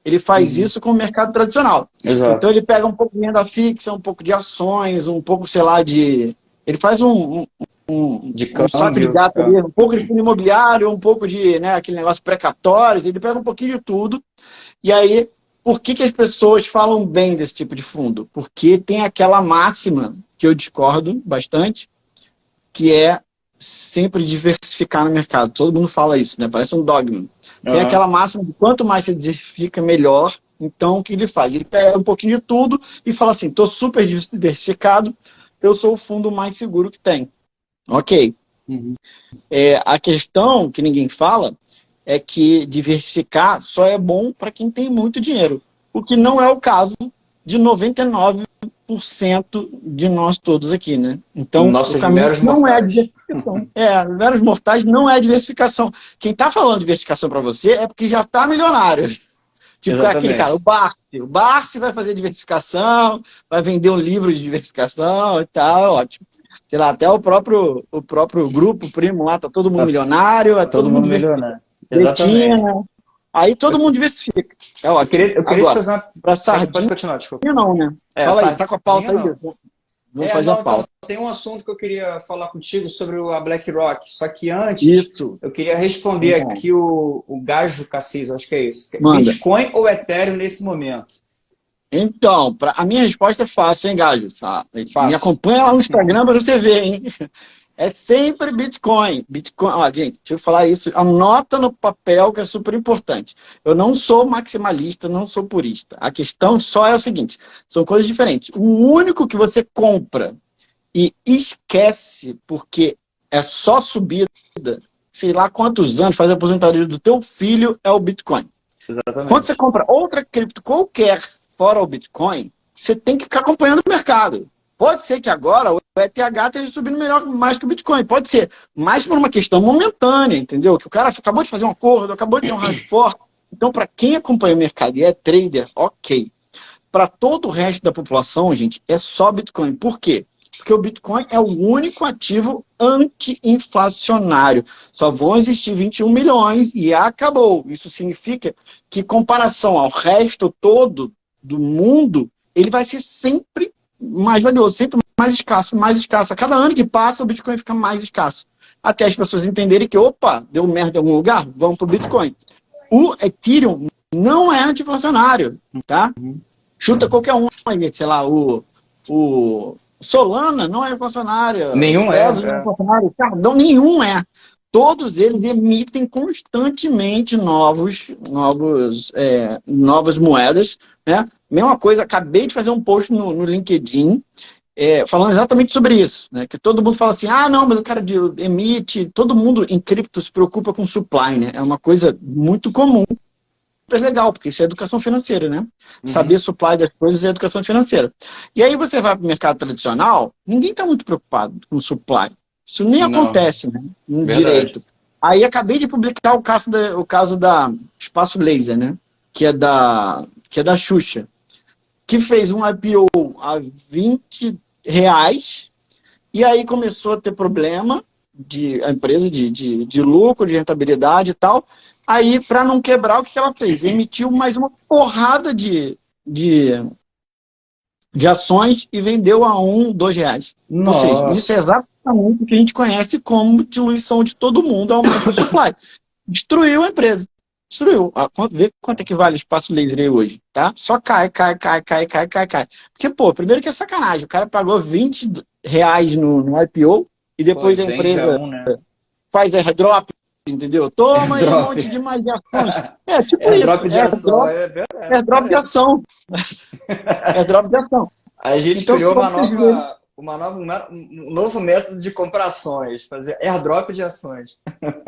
A: Ele faz isso com o mercado tradicional.
B: Exato.
A: Então, ele pega um pouco de renda fixa, um pouco de ações, um pouco, sei lá, de... Ele faz um saco de gato ali, um pouco de fundo imobiliário, um pouco de, né, aquele negócio precatórios. Ele pega um pouquinho de tudo. E aí, por que as pessoas falam bem desse tipo de fundo? Porque tem aquela máxima, que eu discordo bastante, que é sempre diversificar no mercado. Todo mundo fala isso, né? Parece um dogma. Tem aquela máxima de quanto mais você diversifica, melhor. Então, o que ele faz? Ele pega um pouquinho de tudo e fala assim, estou super diversificado, eu sou o fundo mais seguro que tem. Ok. A questão que ninguém fala é que diversificar só é bom para quem tem muito dinheiro. O que não é o caso de 99% de nós todos aqui, né? Então, o caminho não é diversificação. Meros mortais não é diversificação. Quem está falando de diversificação para você é porque já está milionário. Tipo aquele cara, o Barsi. O Barsi vai fazer diversificação, vai vender um livro de diversificação e tal, ótimo. Sei lá, até o próprio grupo, primo lá, tá todo mundo milionário.
B: Todo mundo milionário. Exatamente.
A: Aí todo mundo diversifica.
B: Eu queria te fazer uma...
A: Pra sardinha,
B: pode continuar, desculpa.
A: Não, né? Fala aí, tá com a pauta aí. Vamos fazer a pauta.
B: Então, tem um assunto que eu queria falar contigo sobre a BlackRock, só que antes eu queria responder aqui o Gajo Cassis, acho que é isso.
A: Manda.
B: Bitcoin ou Ethereum nesse momento?
A: Então, a minha resposta é fácil, hein, Gajo? Me acompanha lá no Instagram para você ver, hein? É sempre Bitcoin. Ó, gente, deixa eu falar isso. Anota no papel que é super importante. Eu não sou maximalista, não sou purista. A questão só é o seguinte, são coisas diferentes. O único que você compra e esquece porque é só subida, sei lá quantos anos faz a aposentadoria do teu filho, é o Bitcoin.
B: Exatamente.
A: Quando você compra outra cripto qualquer fora o Bitcoin, você tem que ficar acompanhando o mercado. Pode ser que agora o ETH esteja subindo melhor, mais que o Bitcoin. Pode ser, mas por uma questão momentânea, entendeu? Que o cara acabou de fazer um acordo, acabou de ter um hard fork. Então, para quem acompanha o mercado e é trader, ok. Para todo o resto da população, gente, é só Bitcoin. Por quê? Porque o Bitcoin é o único ativo anti-inflacionário. Só vão existir 21 milhões e acabou. Isso significa que, em comparação ao resto todo do mundo, ele vai ser sempre mais valioso, sempre mais escasso, mais escasso. A cada ano que passa, o Bitcoin fica mais escasso. Até as pessoas entenderem que, opa, deu merda em algum lugar, vamos para o Bitcoin. O Ethereum não é anti-inflacionário, tá? Chuta qualquer um aí, sei lá, o Solana não é inflacionário,
B: Nenhum
A: o Tezos não é inflacionário, o Cardano nenhum é. Todos eles emitem constantemente novas moedas, né? Mesma coisa, acabei de fazer um post no LinkedIn falando exatamente sobre isso, né? Que todo mundo fala assim, ah, não, mas o cara emite, todo mundo em cripto se preocupa com supply, né? É uma coisa muito comum. É legal, porque isso é educação financeira, né? Saber supply das coisas é educação financeira. E aí você vai para o mercado tradicional, ninguém está muito preocupado com supply. Isso nem acontece, né? No direito. Aí acabei de publicar o caso da Espaço Laser, né? Que é da Xuxa, que fez um IPO a R$20, e aí começou a ter problema a empresa de lucro, de rentabilidade e tal. Aí, para não quebrar, o que ela fez? Emitiu mais uma porrada de ações e vendeu a R$1, R$2. Ou seja, isso é exatamente o que a gente conhece como diluição de todo mundo, aumento do supply. Destruiu a empresa. Destruiu. Vê quanto é que vale o Espaço Laser aí hoje, tá? Só cai. Porque, pô, primeiro que é sacanagem. O cara pagou R$20 no IPO e depois a empresa faz airdrop, entendeu? Toma aí um monte de mais de ações. Tipo isso.
B: Airdrop de ação, é verdade.
A: Airdrop de ação. Airdrop de ação.
B: A gente criou um novo método de comprar ações, fazer airdrop de ações.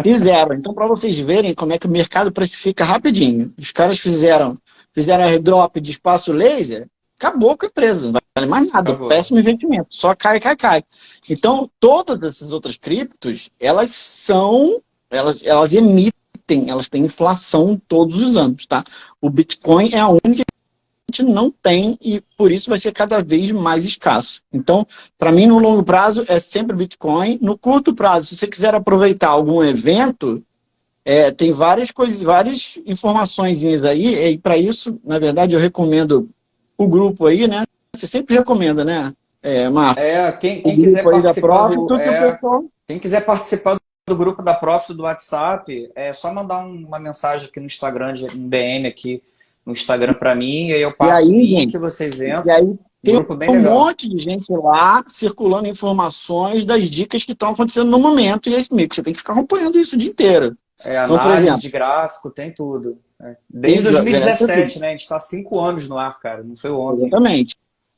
A: Fizeram. Então, para vocês verem como é que o mercado precifica rapidinho. Os caras fizeram airdrop de Espaço Laser, acabou com a empresa, não vale mais nada, acabou. Péssimo investimento, só cai. Então, todas essas outras criptos, elas emitem, elas têm inflação todos os anos, tá? O Bitcoin é a única que a gente não tem e por isso vai ser cada vez mais escasso. Então, para mim, no longo prazo, é sempre Bitcoin. No curto prazo, se você quiser aproveitar algum evento, tem várias coisas, várias informações aí, e para isso, na verdade, eu recomendo o grupo aí, né? Você sempre recomenda, né, Marcos?
B: Quem quiser participar quem quiser participar do grupo da Profit do WhatsApp, é só mandar uma mensagem aqui no Instagram, um DM aqui no Instagram para mim, e aí eu passo o link que vocês entram.
A: E aí tem um monte de gente lá circulando informações das dicas que estão acontecendo no momento, e é isso mesmo, você tem que ficar acompanhando isso o dia inteiro.
B: Então, análise de gráfico, tem tudo. Desde 2017, né? A gente está há 5 anos no ar, cara. Não foi ontem.
A: Exatamente.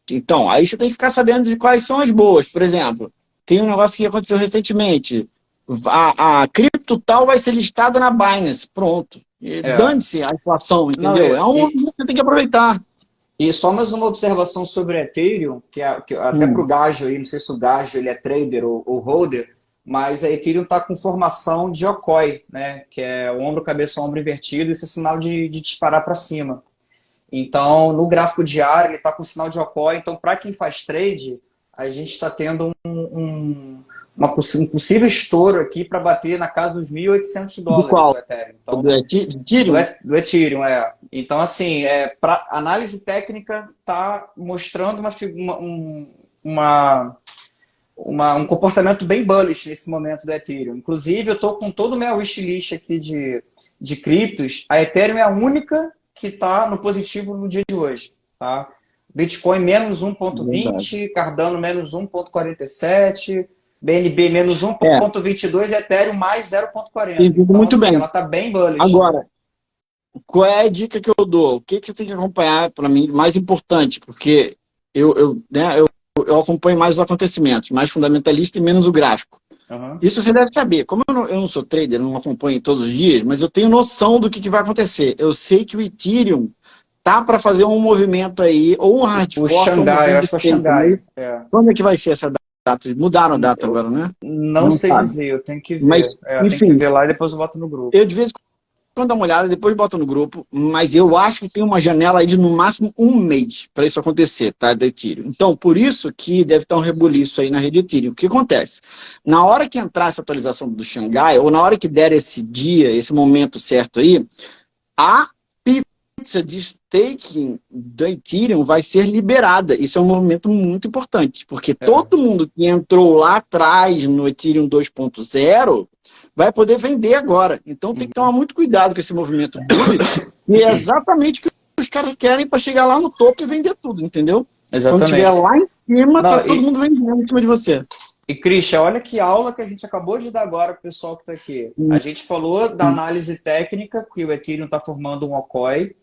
A: Então, aí você tem que ficar sabendo de quais são as boas. Por exemplo, tem um negócio que aconteceu recentemente. A cripto tal vai ser listada na Binance. Pronto. Dane-se a inflação, entendeu? Que você tem que aproveitar.
B: E só mais uma observação sobre o Ethereum, que até para o Gajo aí, não sei se o Gajo ele é trader ou holder, mas a Ethereum está com formação de Okoi, né? Que é o ombro, cabeça, ombro invertido, esse é sinal de disparar para cima. Então, no gráfico diário, ele está com sinal de Okoi. Então, para quem faz trade, a gente está tendo um possível estouro aqui para bater na casa dos $1.800 do Ethereum. Então,
A: do Ethereum?
B: Do Ethereum, Então, assim, para análise técnica, está mostrando um comportamento bem bullish nesse momento do Ethereum. Inclusive, eu estou com todo o meu wishlist aqui de criptos. A Ethereum é a única que está no positivo no dia de hoje. Tá? Bitcoin menos 1,20, Cardano menos 1,47, BNB menos 1,22 e Ethereum mais 0,40.
A: Então, muito bem.
B: Ela está bem bullish.
A: Agora, qual é a dica que eu dou? O que você tem que acompanhar, para mim, mais importante? Porque eu acompanho mais os acontecimentos, mais fundamentalista e menos o gráfico. Isso você deve saber. Como eu não sou trader, não acompanho todos os dias, mas eu tenho noção do que vai acontecer. Eu sei que o Ethereum tá para fazer um movimento aí, ou um hard fork.
B: O Xangai, eu acho que é o Xangai.
A: Quando é que vai ser essa data? data. Mudaram a data agora, né?
B: Não sei
A: sabe.
B: dizer, eu tenho que ver.
A: Mas,
B: Eu
A: enfim,
B: tenho que ver lá e depois eu boto no grupo.
A: eu de vez em quando dou uma olhada, depois boto no grupo, mas eu acho que tem uma janela aí de no máximo um mês para isso acontecer, tá, da Ethereum. Então, por isso que deve estar um rebuliço aí na rede Ethereum. O que acontece? Na hora que entrar essa atualização do Xangai, ou na hora que der esse dia, esse momento certo aí, a pizza de staking da Ethereum vai ser liberada. Isso é um momento muito importante, porque todo mundo que entrou lá atrás no Ethereum 2.0 vai poder vender agora. Então tem que tomar muito cuidado com esse movimento bullish, e é exatamente o que os caras querem para chegar lá no topo e vender tudo, entendeu?
B: Exatamente.
A: Quando estiver lá em cima,
B: Não,
A: tá todo mundo vendendo em cima de você.
B: E, Christian, olha que aula que a gente acabou de dar agora para o pessoal que está aqui. A gente falou da análise técnica, que o Ethereum está formando um OCOI,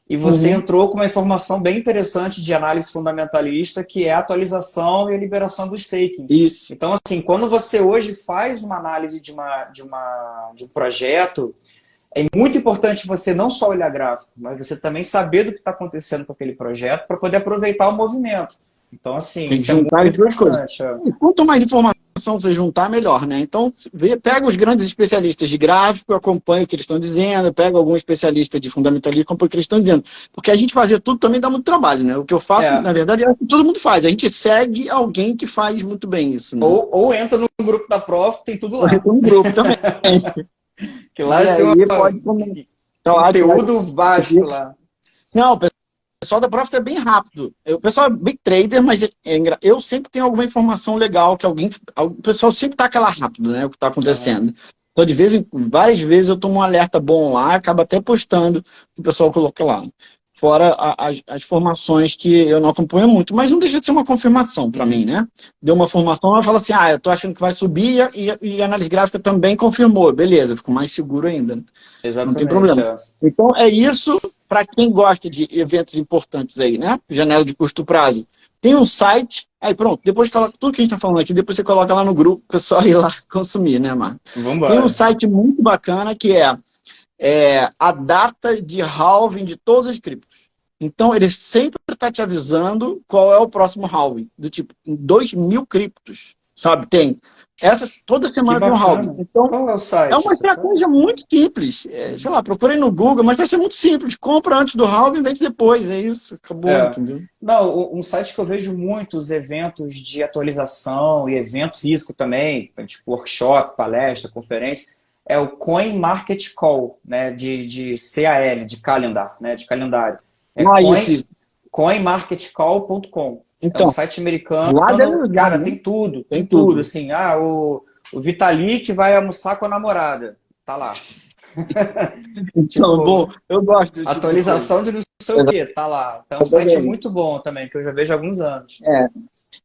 B: e você entrou com uma informação bem interessante de análise fundamentalista, que é a atualização e a liberação do staking.
A: Isso.
B: Então, assim, quando você hoje faz uma análise de um projeto, é muito importante você não só olhar gráfico, mas você também saber do que está acontecendo com aquele projeto para poder aproveitar o movimento. Então, assim, isso é muito importante.
A: E quanto mais informação você juntar, melhor, né? Então, pega os grandes especialistas de gráfico, acompanha o que eles estão dizendo, pega algum especialista de fundamentalismo, acompanha o que eles estão dizendo. Porque a gente fazer tudo também dá muito trabalho, né? O que eu faço, na verdade, é o que todo mundo faz. A gente segue alguém que faz muito bem isso. Né?
B: Ou entra no grupo da Prof, tem tudo lá.
A: Ou entra no grupo também.
B: Que lá
A: e
B: tem
A: aí pode
B: conteúdo vasto lá.
A: Não, o pessoal da Profit é bem rápido. O pessoal é bem trader, mas eu sempre tenho alguma informação legal que o pessoal sempre taca lá rápido, né? O que está acontecendo. Então, várias vezes eu tomo um alerta bom lá, acabo até postando o que o pessoal coloca lá. Fora as formações que eu não acompanho muito, mas não deixa de ser uma confirmação para mim, né? Deu uma formação, ela fala assim, eu tô achando que vai subir e a análise gráfica também confirmou. Beleza, eu fico mais seguro ainda.
B: Exatamente.
A: Não tem problema. Então, é isso para quem gosta de eventos importantes aí, né? Janela de curto prazo. Tem um site, aí pronto, depois coloca tudo que a gente está falando aqui, depois você coloca lá no grupo, o pessoal ir lá consumir, né, Marco? Tem um site muito bacana que é a data de halving de todas as criptos. Então, ele sempre está te avisando qual é o próximo halving. Do tipo, em 2.000 criptos, sabe? Toda semana tem um halving. Então,
B: qual é o site?
A: É uma estratégia muito simples. Sei lá, procurem no Google, mas vai ser muito simples. Compra antes do halving, vende depois. É isso. Acabou, entendeu?
B: Não, um site que eu vejo muitos eventos de atualização e evento físico também, tipo workshop, palestra, conferência, é o CoinMarketCall, né, de CAL, de calendar, né, de calendário. CoinMarketCall.com.
A: Então,
B: é um site americano.
A: Lá
B: cara, né? Tem tudo. Tem tudo. Assim, o Vitalik vai almoçar com a namorada. Tá lá.
A: Então, bom, eu gosto desse
B: atualização de não sei o que, tá lá. Então, é um site muito bom também, que eu já vejo há alguns anos.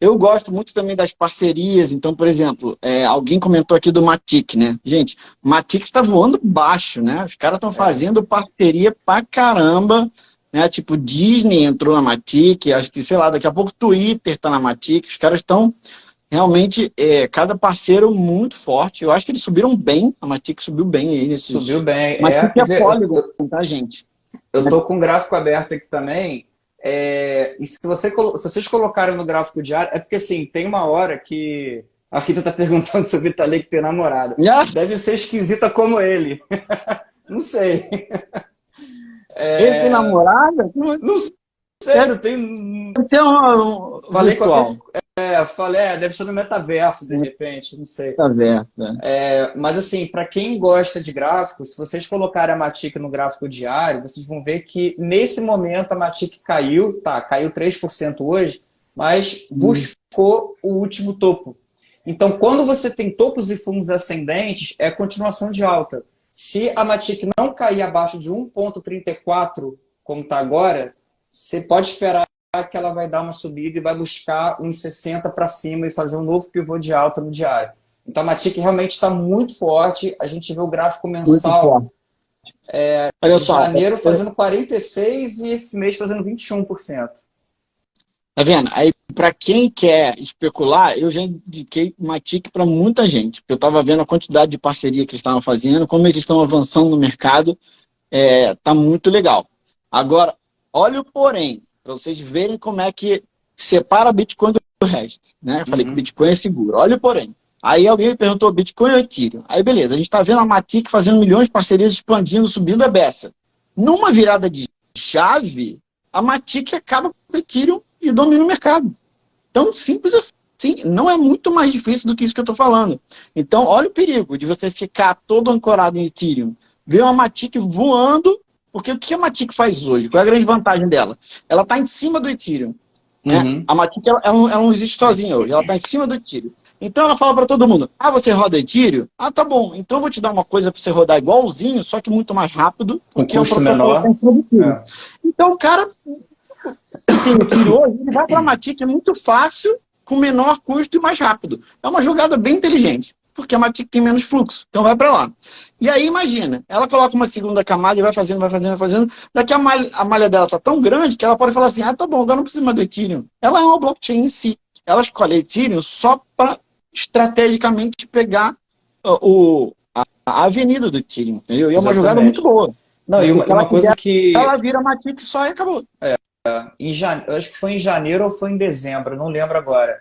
A: Eu gosto muito também das parcerias. Então, por exemplo, alguém comentou aqui do Matic, né? Gente, Matic está voando baixo, né? Os caras estão fazendo parceria pra caramba, né? Tipo, Disney entrou na Matic, acho que, sei lá, daqui a pouco Twitter tá na Matic. Os caras estão realmente, cada parceiro muito forte. Eu acho que eles subiram bem, a Matic subiu bem aí.
B: Subiu bem.
A: Matic é Polygon, tá, gente?
B: Eu tô com um gráfico aberto aqui também. E se vocês colocarem no gráfico diário, é porque assim, tem uma hora que a Rita tá perguntando se o Vitalik tem namorada. Deve ser esquisita como ele. Não sei.
A: Ele tem namorada?
B: Não sei. Sério, tem.
A: Falei virtual.
B: Deve ser no metaverso, de repente, não sei.
A: Metaverso,
B: mas assim, para quem gosta de gráfico, se vocês colocarem a Matic no gráfico diário, vocês vão ver que nesse momento a Matic caiu, caiu 3% hoje, mas buscou o último topo. Então, quando você tem topos e fundos ascendentes, é continuação de alta. Se a Matic não cair abaixo de 1,34, como está agora, você pode esperar que ela vai dar uma subida e vai buscar uns 60 para cima e fazer um novo pivô de alta no diário. Então a Matic realmente está muito forte. A gente vê o gráfico mensal
A: Olha só,
B: janeiro fazendo 46% e esse mês fazendo 21%.
A: Tá vendo? Aí, para quem quer especular, eu já indiquei Matic para muita gente. Eu estava vendo a quantidade de parceria que eles estavam fazendo, como eles estão avançando no mercado. Tá muito legal. Agora, olha o porém, para vocês verem como é que separa Bitcoin do resto, né? Eu falei que o Bitcoin é seguro. Olha o porém. Aí alguém me perguntou, Bitcoin ou Ethereum? Aí beleza, a gente está vendo a Matic fazendo milhões de parcerias, expandindo, subindo a beça. Numa virada de chave, a Matic acaba com o Ethereum e domina o mercado. Tão simples assim. Não é muito mais difícil do que isso que eu estou falando. Então, olha o perigo de você ficar todo ancorado em Ethereum. Ver uma Matic voando, porque o que a Matic faz hoje? Qual é a grande vantagem dela? Ela está em cima do Ethereum. Né? A Matic ela não existe sozinha hoje, ela está em cima do Ethereum. Então ela fala para todo mundo, você roda Ethereum? Tá bom, então eu vou te dar uma coisa para você rodar igualzinho, só que muito mais rápido, porque
B: um custo menor.
A: Então o cara que tem Ethereum hoje, ele vai para a Matic, é muito fácil, com menor custo e mais rápido. É uma jogada bem inteligente, porque a Matic tem menos fluxo, então vai para lá. E aí imagina, ela coloca uma segunda camada e vai fazendo, daqui a malha dela tá tão grande que ela pode falar assim, tá bom, agora não precisa mais do Ethereum. Ela é uma blockchain em si. Ela escolhe Ethereum só para estrategicamente pegar a avenida do Ethereum, entendeu? E é uma jogada muito boa.
B: Não, e uma coisa que...
A: Ela vira Matic só e acabou.
B: Acho que foi em janeiro ou foi em dezembro, não lembro agora.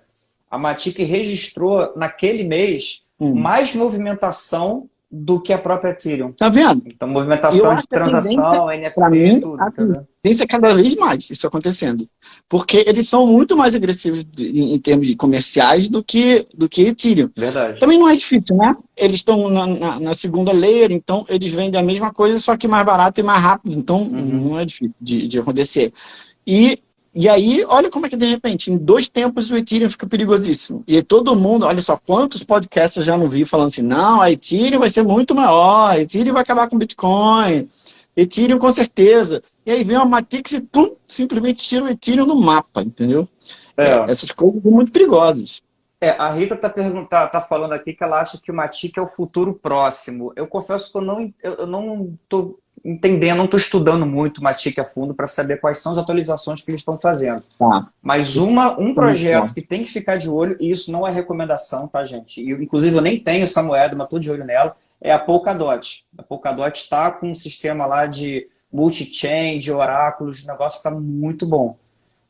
B: A Matic registrou naquele mês mais movimentação do que a própria Ethereum.
A: Tá vendo?
B: Então, movimentação de transação, NFT, tudo.
A: A tendência é cada vez mais isso acontecendo. Porque eles são muito mais agressivos em termos de comerciais do que Ethereum.
B: Verdade.
A: Também não é difícil, né? Eles estão na segunda layer, então eles vendem a mesma coisa, só que mais barato e mais rápido. Então, não é difícil de acontecer. E aí, olha como é que de repente, em 2 tempos, o Ethereum fica perigosíssimo. E aí todo mundo, olha só, quantos podcasts eu já não vi falando assim, não, a Ethereum vai ser muito maior, a Ethereum vai acabar com o Bitcoin, Ethereum com certeza. E aí vem uma Matic e simplesmente tira o Ethereum do mapa, entendeu? Essas coisas são muito perigosas.
B: A Rita tá falando aqui que ela acha que o Matic é o futuro próximo. Eu confesso que eu não tô entendendo, não estou estudando muito Matic a fundo para saber quais são as atualizações que eles estão fazendo. Mas um projeto que tem que ficar de olho, e isso não é recomendação, tá, gente? E, inclusive, eu nem tenho essa moeda, mas estou de olho nela, é a Polkadot. A Polkadot está com um sistema lá de multi-chain, de oráculos, o negócio está muito bom.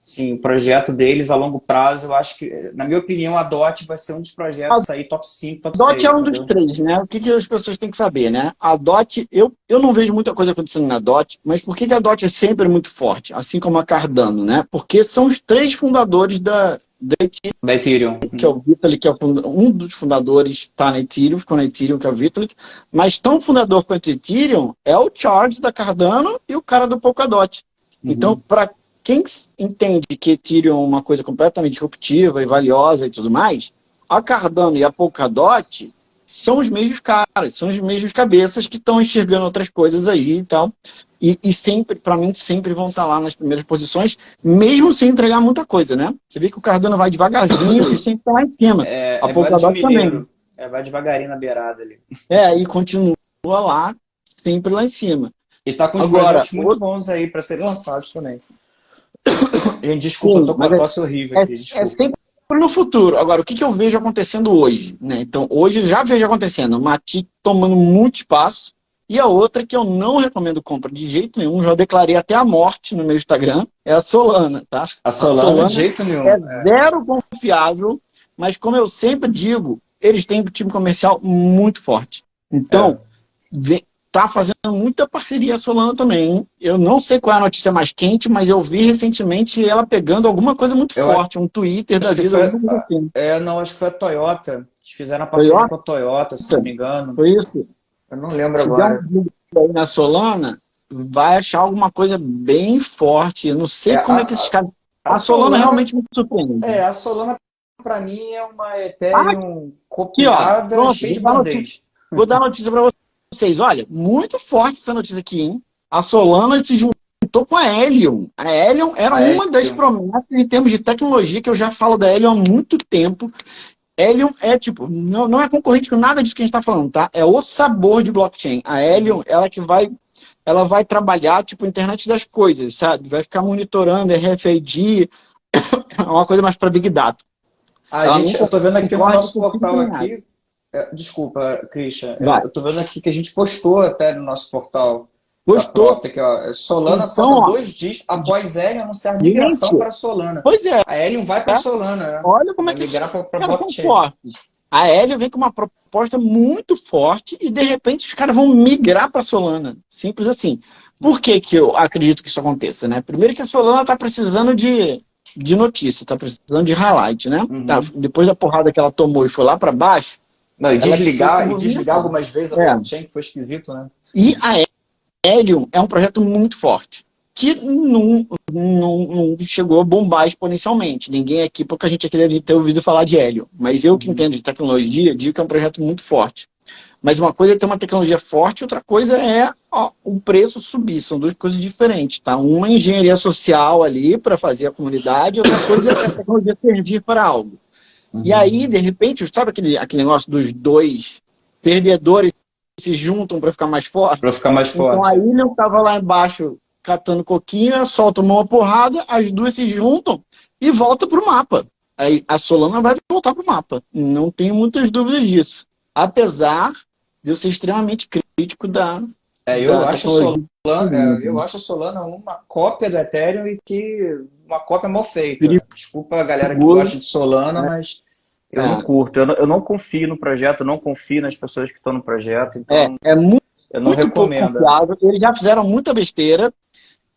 B: Sim, o projeto deles a longo prazo, eu acho que, na minha opinião, a DOT vai ser um dos projetos aí top 5, top 6.
A: A DOT é um dos 3, né? O que as pessoas têm que saber, né? A DOT, eu não vejo muita coisa acontecendo na DOT, mas por que a DOT é sempre muito forte? Assim como a Cardano, né? Porque são os 3 fundadores da
B: Ethereum.
A: Que é o Vitalik, que é um dos fundadores, está na Ethereum, ficou na Ethereum, que é o Vitalik. Mas tão fundador quanto o Ethereum é o Charles da Cardano e o cara do Polkadot. Então, para quem entende que Ethereum é uma coisa completamente disruptiva e valiosa e tudo mais, a Cardano e a Polkadot são os mesmos caras, são os mesmos cabeças que estão enxergando outras coisas aí e tal. E sempre, para mim, sempre vão estar lá nas primeiras posições, mesmo sem entregar muita coisa, né? Você vê que o Cardano vai devagarzinho e sempre está lá em cima. A Polkadot também.
B: Vai devagarinho na beirada ali.
A: E continua lá, sempre lá em cima.
B: E tá com os projetos muito bons aí para serem lançados também. Desculpa, eu tô com a tosse horrível aqui.
A: É sempre no futuro. Agora, o que eu vejo acontecendo hoje? Né? Então, hoje já vejo acontecendo. Matic tomando muito espaço. E a outra que eu não recomendo compra de jeito nenhum, já declarei até a morte no meu Instagram, é a Solana, tá?
B: A Solana de jeito nenhum.
A: É zero confiável, mas como eu sempre digo, eles têm um time comercial muito forte. Então, tá fazendo muita parceria a Solana também, hein? Eu não sei qual é a notícia mais quente, mas eu vi recentemente ela pegando alguma coisa muito forte, um Twitter da vida.
B: Não, acho que foi a Toyota. Eles fizeram a parceria com a Toyota, se não me engano.
A: Foi isso?
B: Eu não lembro agora.
A: Se na Solana, vai achar alguma coisa bem forte. Eu não sei como é que esses caras... A Solana realmente me surpreende.
B: A Solana, para mim, é uma Ethereum copiada, cheia de band-aid.
A: Vou dar notícia para vocês. Olha, muito forte essa notícia aqui, hein? A Solana se juntou com a Helium. A Helium era uma das promessas em termos de tecnologia, que eu já falo da Helium há muito tempo. Helium é tipo, não é concorrente com nada disso que a gente está falando, tá? É outro sabor de blockchain. A Helium, ela vai trabalhar tipo internet das coisas, sabe? Vai ficar monitorando RFID, uma coisa mais para Big Data.
B: Eu tô vendo aqui no nosso portal aqui. Desculpa, Christian. Eu tô vendo aqui que a gente postou até no nosso portal Da
A: Gostou?
B: Profit aqui, ó. Solana
A: Então,
B: salta
A: ó,
B: 2 dias após Helium anunciar migração
A: gente,
B: para Solana.
A: pois é,
B: A Helium vai para
A: tá?
B: Solana, né?
A: Olha como é
B: Vai
A: que esses
B: migrar para
A: caras são
B: blockchain.
A: fortes. A Hélio vem com uma proposta muito forte e, de repente, os caras vão migrar para a Solana. Simples assim. Por que que eu acredito que isso aconteça, né? Primeiro que a Solana está precisando de notícia, está precisando de highlight, né? Tá,
B: Uhum.
A: depois da porrada que ela tomou e foi lá para baixo,
B: Não,
A: ela precisa se
B: e desligar
A: movimentar.
B: algumas vezes a
A: É.
B: blockchain, que foi esquisito, né?
A: E a Helium é um projeto muito forte, que não chegou a bombar exponencialmente. Ninguém aqui, pouca gente aqui deve ter ouvido falar de Helium. Mas eu que entendo de tecnologia, digo que é um projeto muito forte. Mas uma coisa é ter uma tecnologia forte, outra coisa é o preço subir. São duas coisas diferentes, tá? Uma é engenharia social ali para fazer a comunidade, outra coisa é a tecnologia servir para algo. E aí, de repente, sabe aquele negócio dos dois perdedores se juntam para ficar mais forte?
B: Para ficar mais
A: Então a
B: forte.
A: William estava lá embaixo catando coquinha, solta uma porrada, as duas se juntam e volta para o mapa. Aí a Solana vai voltar para o mapa. Não tenho muitas dúvidas disso. Apesar de eu ser extremamente crítico
B: Eu
A: da
B: acho
A: tecnologia.
B: Eu acho a Solana uma cópia do Ethereum e que uma cópia mal feita. Desculpa a galera que
A: Perigoso.
B: gosta de Solana, mas eu não
A: É,
B: curto. Eu não confio no projeto, eu não confio nas pessoas que estão no projeto, então
A: é muito,
B: eu não
A: muito pouco
B: recomendo.
A: confiável. Eles já fizeram muita besteira.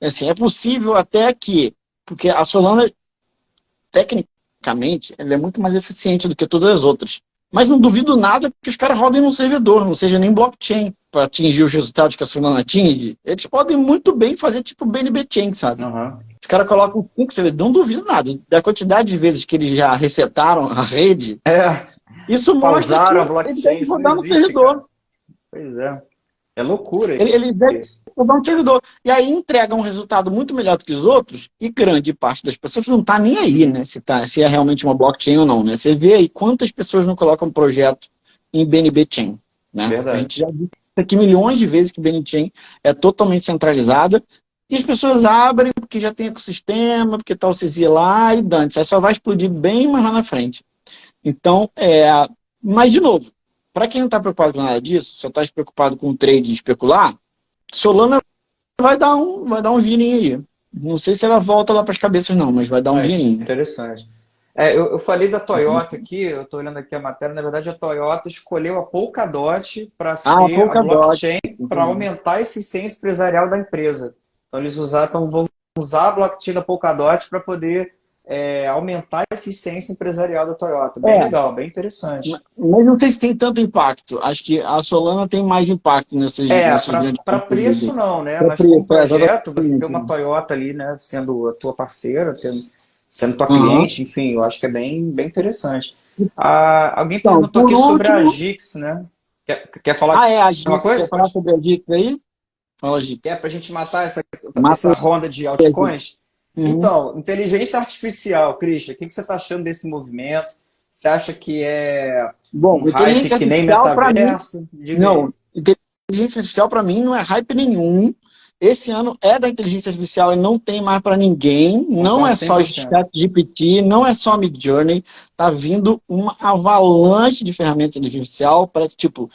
A: Assim, é possível até que, porque a Solana, tecnicamente, ela é muito mais eficiente do que todas as outras. Mas não duvido nada que os caras rodem num servidor, não seja nem blockchain, para atingir os resultados que a Solana atinge. Eles podem muito bem fazer tipo BNB Chain, sabe?
B: Uhum.
A: Os caras colocam 5 servidores, não duvido nada. Da quantidade de vezes que eles já resetaram a rede, isso mostra que
B: Pausaram a
A: eles
B: blockchain,
A: devem
B: isso não
A: rodar no
B: existe,
A: servidor.
B: cara. Pois é. É loucura
A: Eles devem
B: isso.
A: rodar no servidor. E aí entregam um resultado muito melhor do que os outros, e grande parte das pessoas não está nem aí, né? Se é realmente uma blockchain ou não, né? Você vê aí quantas pessoas não colocam projeto em BNB Chain, né? A
B: Verdade.
A: gente já viu aqui milhões de vezes que BNB Chain é totalmente centralizada, e as pessoas abrem porque já tem ecossistema, porque está o CZ lá, e dane-se. Aí só vai explodir bem mais lá na frente. Então, mas de novo, para quem não está preocupado com nada disso, só está preocupado com o trade e especular, Solana vai dar um girinho aí. Não sei se ela volta lá para as cabeças, não, mas vai dar um girinho.
B: Interessante. Eu falei da Toyota aqui, eu estou olhando aqui a matéria, na verdade a Toyota escolheu a Polkadot para ser a
A: Polkadot.
B: blockchain para aumentar a eficiência empresarial da empresa. Então eles vão usar a blockchain da Polkadot para poder aumentar a eficiência empresarial da Toyota. Bem legal, bem interessante.
A: Mas não sei se tem tanto impacto. Acho que a Solana tem mais impacto nessas grandes
B: Para preço não, né?
A: Pra
B: Mas
A: preço,
B: como projeto, você ter
A: exatamente.
B: uma Toyota ali, né, sendo a tua parceira, sendo tua
A: Uhum.
B: cliente, enfim, eu acho que é bem interessante. Alguém
A: Então,
B: perguntou
A: por
B: aqui sobre a
A: último.
B: Gix, né? Quer falar
A: A
B: alguma
A: Gix.
B: coisa?
A: Quer falar sobre a Gix aí? Fala, Gix.
B: Quer para a gente matar
A: Mata
B: essa ronda de
A: a Gix.
B: altcoins?
A: Uhum.
B: Então, inteligência artificial, Christian, o que você está achando desse movimento? Você acha que é um
A: Bom,
B: hype
A: inteligência
B: que nem
A: artificial para mim.
B: metaverso? Diga aí.
A: Não, inteligência artificial para mim não é hype nenhum. Esse ano é da inteligência artificial e não tem mais para ninguém. Não
B: Concordo
A: é só
B: 100%.
A: ChatGPT, não é só Midjourney. Tá vindo uma avalanche de ferramentas de inteligência artificial. Parece tipo,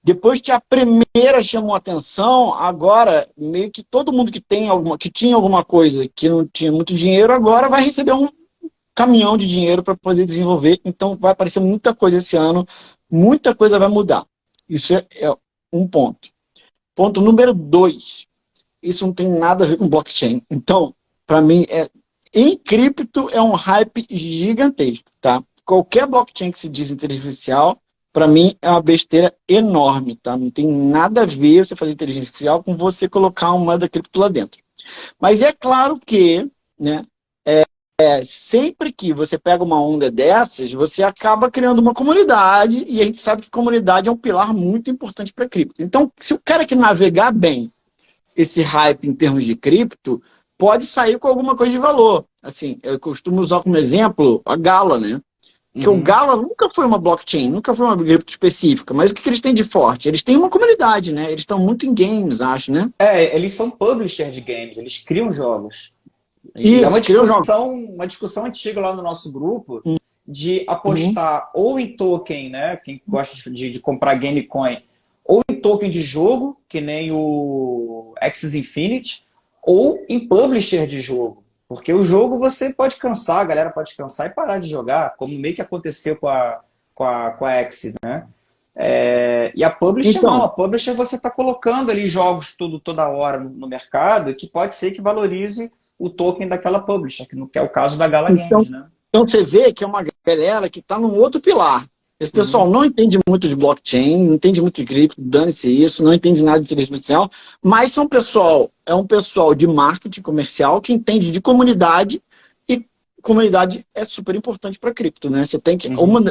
A: depois que a primeira chamou atenção, agora meio que todo mundo que tinha alguma coisa que não tinha muito dinheiro, agora vai receber um caminhão de dinheiro para poder desenvolver. Então vai aparecer muita coisa esse ano, muita coisa vai mudar. Isso é um ponto. Ponto número 2. Isso não tem nada a ver com blockchain. Então, para mim, em cripto é um hype gigantesco, tá? Qualquer blockchain que se diz inteligência artificial, para mim é uma besteira enorme, tá? Não tem nada a ver você fazer inteligência artificial com você colocar uma moeda cripto lá dentro. Mas é claro que, né, sempre que você pega uma onda dessas, você acaba criando uma comunidade, e a gente sabe que comunidade é um pilar muito importante para cripto. Então, se o cara que navegar bem esse hype em termos de cripto, pode sair com alguma coisa de valor. Assim, eu costumo usar como exemplo a Gala, né? Porque o Gala nunca foi uma blockchain, nunca foi uma cripto específica, mas o que eles têm de forte? Eles têm uma comunidade, né? Eles estão muito em games, acho, né?
B: Eles são publisher de games, eles criam jogos. E é
A: Isso, criou jogos.
B: uma discussão antiga lá no nosso grupo de apostar ou em token, né? Quem gosta de comprar Gamecoin, ou em token de jogo, que nem o Axie Infinity, ou em publisher de jogo. Porque o jogo você pode cansar, a galera pode cansar e parar de jogar, como meio que aconteceu com a Axie, né? E a publisher não,
A: Então,
B: a publisher você está colocando ali jogos toda hora no mercado, que pode ser que valorize o token daquela publisher, que é o caso da Gala
A: então,
B: Games, né?
A: então você vê que é uma galera que está num outro pilar. Esse pessoal
B: Uhum.
A: não entende muito de blockchain, não entende muito de cripto, dane-se isso, não entende nada de inteligência artificial, mas é um pessoal de marketing comercial que entende de comunidade, e comunidade é super importante para cripto, né? Você tem que
B: Uhum.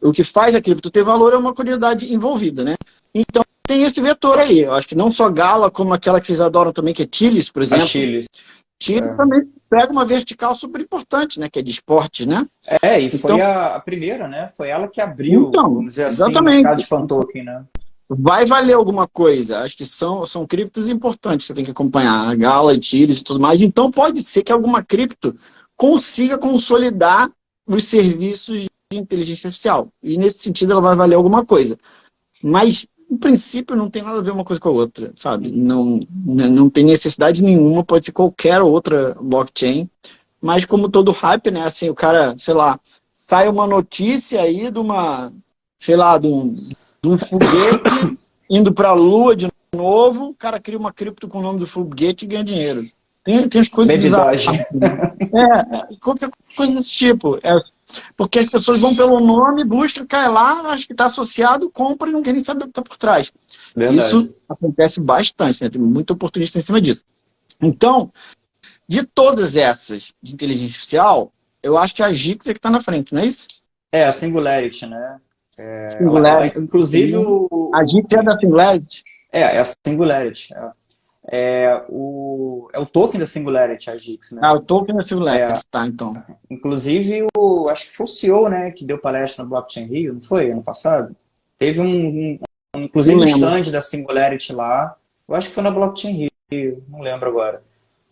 A: o que faz a cripto ter valor é uma comunidade envolvida, né? Então tem esse vetor aí. Eu acho que não só Gala, como aquela que vocês adoram também, que é Chilis, por
B: A
A: exemplo.
B: Chile.
A: Chilis também pega uma vertical super importante, né? Que é de esportes, né?
B: E foi
A: Então,
B: a primeira, né? Foi ela que abriu, vamos dizer assim, o mercado
A: exatamente.
B: de fan token, né?
A: Vai valer alguma coisa. Acho que são criptos importantes, você tem que acompanhar. A Gala, Chilis e tudo mais. Então pode ser que alguma cripto consiga consolidar os serviços de inteligência artificial. E nesse sentido ela vai valer alguma coisa. Mas, em princípio, não tem nada a ver uma coisa com a outra, sabe? Não tem necessidade nenhuma, pode ser qualquer outra blockchain. Mas como todo hype, né? Assim, o cara, sei lá, sai uma notícia aí de uma, sei lá, de um foguete indo para a Lua de novo, o cara cria uma cripto com o nome do foguete e ganha dinheiro. Tem as coisas
B: Baby
A: bizarras.
B: Doge.
A: Qualquer coisa desse tipo. Porque as pessoas vão pelo nome, buscam, cai lá, acho que está associado, compra e não quer nem saber o que está por trás.
B: Verdade.
A: Isso acontece bastante, né? Tem muito oportunista em cima disso. Então, de todas essas de inteligência artificial, eu acho que a Gix é que está na frente, não é isso?
B: A Singularity, né?
A: Singularity.
B: Inclusive,
A: A Gix é da Singularity?
B: É a Singularity. É o token da Singularity, a Gix, né?
A: Ah, o token da Singularity, tá, então.
B: Inclusive, acho que foi o CEO, né, que deu palestra no Blockchain Rio, não foi? Ano passado? Teve inclusive um stand da Singularity lá. Eu acho que foi na Blockchain Rio, não lembro agora.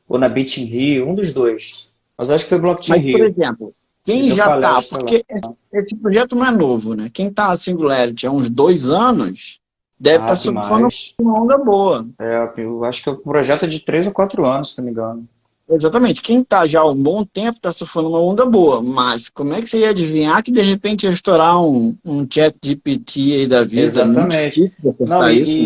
B: Ou na Bitcoin Rio, um dos dois. Mas acho que foi Blockchain
A: Mas, por
B: Rio.
A: exemplo, quem
B: Deu
A: já está,
B: palestra lá.
A: porque esse projeto não é novo, né? Quem está na Singularity há uns 2 anos deve estar
B: Tem
A: surfando
B: mais.
A: uma onda boa.
B: Eu acho que o projeto é de 3 ou 4 anos, se não me engano.
A: Exatamente. Quem está já há um bom tempo está surfando uma onda boa. Mas como é que você ia adivinhar que de repente ia estourar um chat GPT aí da vida? Muito
B: Exatamente.
A: difícil de
B: Não,
A: acertar isso, né?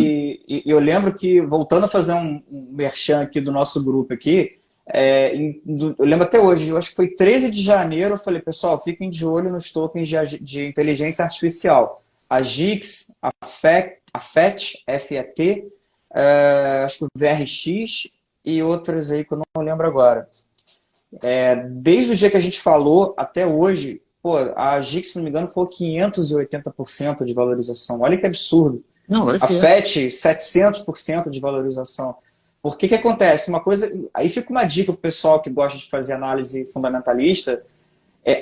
B: e eu lembro que, voltando a fazer um merchan aqui do nosso grupo aqui, eu lembro até hoje, eu acho que foi 13 de janeiro, eu falei, pessoal, fiquem de olho nos tokens de inteligência artificial. A Gix, a FET, FET, acho que o VRX e outras aí que eu não lembro agora. Desde o dia que a gente falou até hoje, pô, a Gix, se não me engano, foi 580% de valorização. Olha que absurdo.
A: Não, vai
B: A
A: ser.
B: FET, 700% de valorização. Por que acontece? Uma coisa, aí fica uma dica para o pessoal que gosta de fazer análise fundamentalista,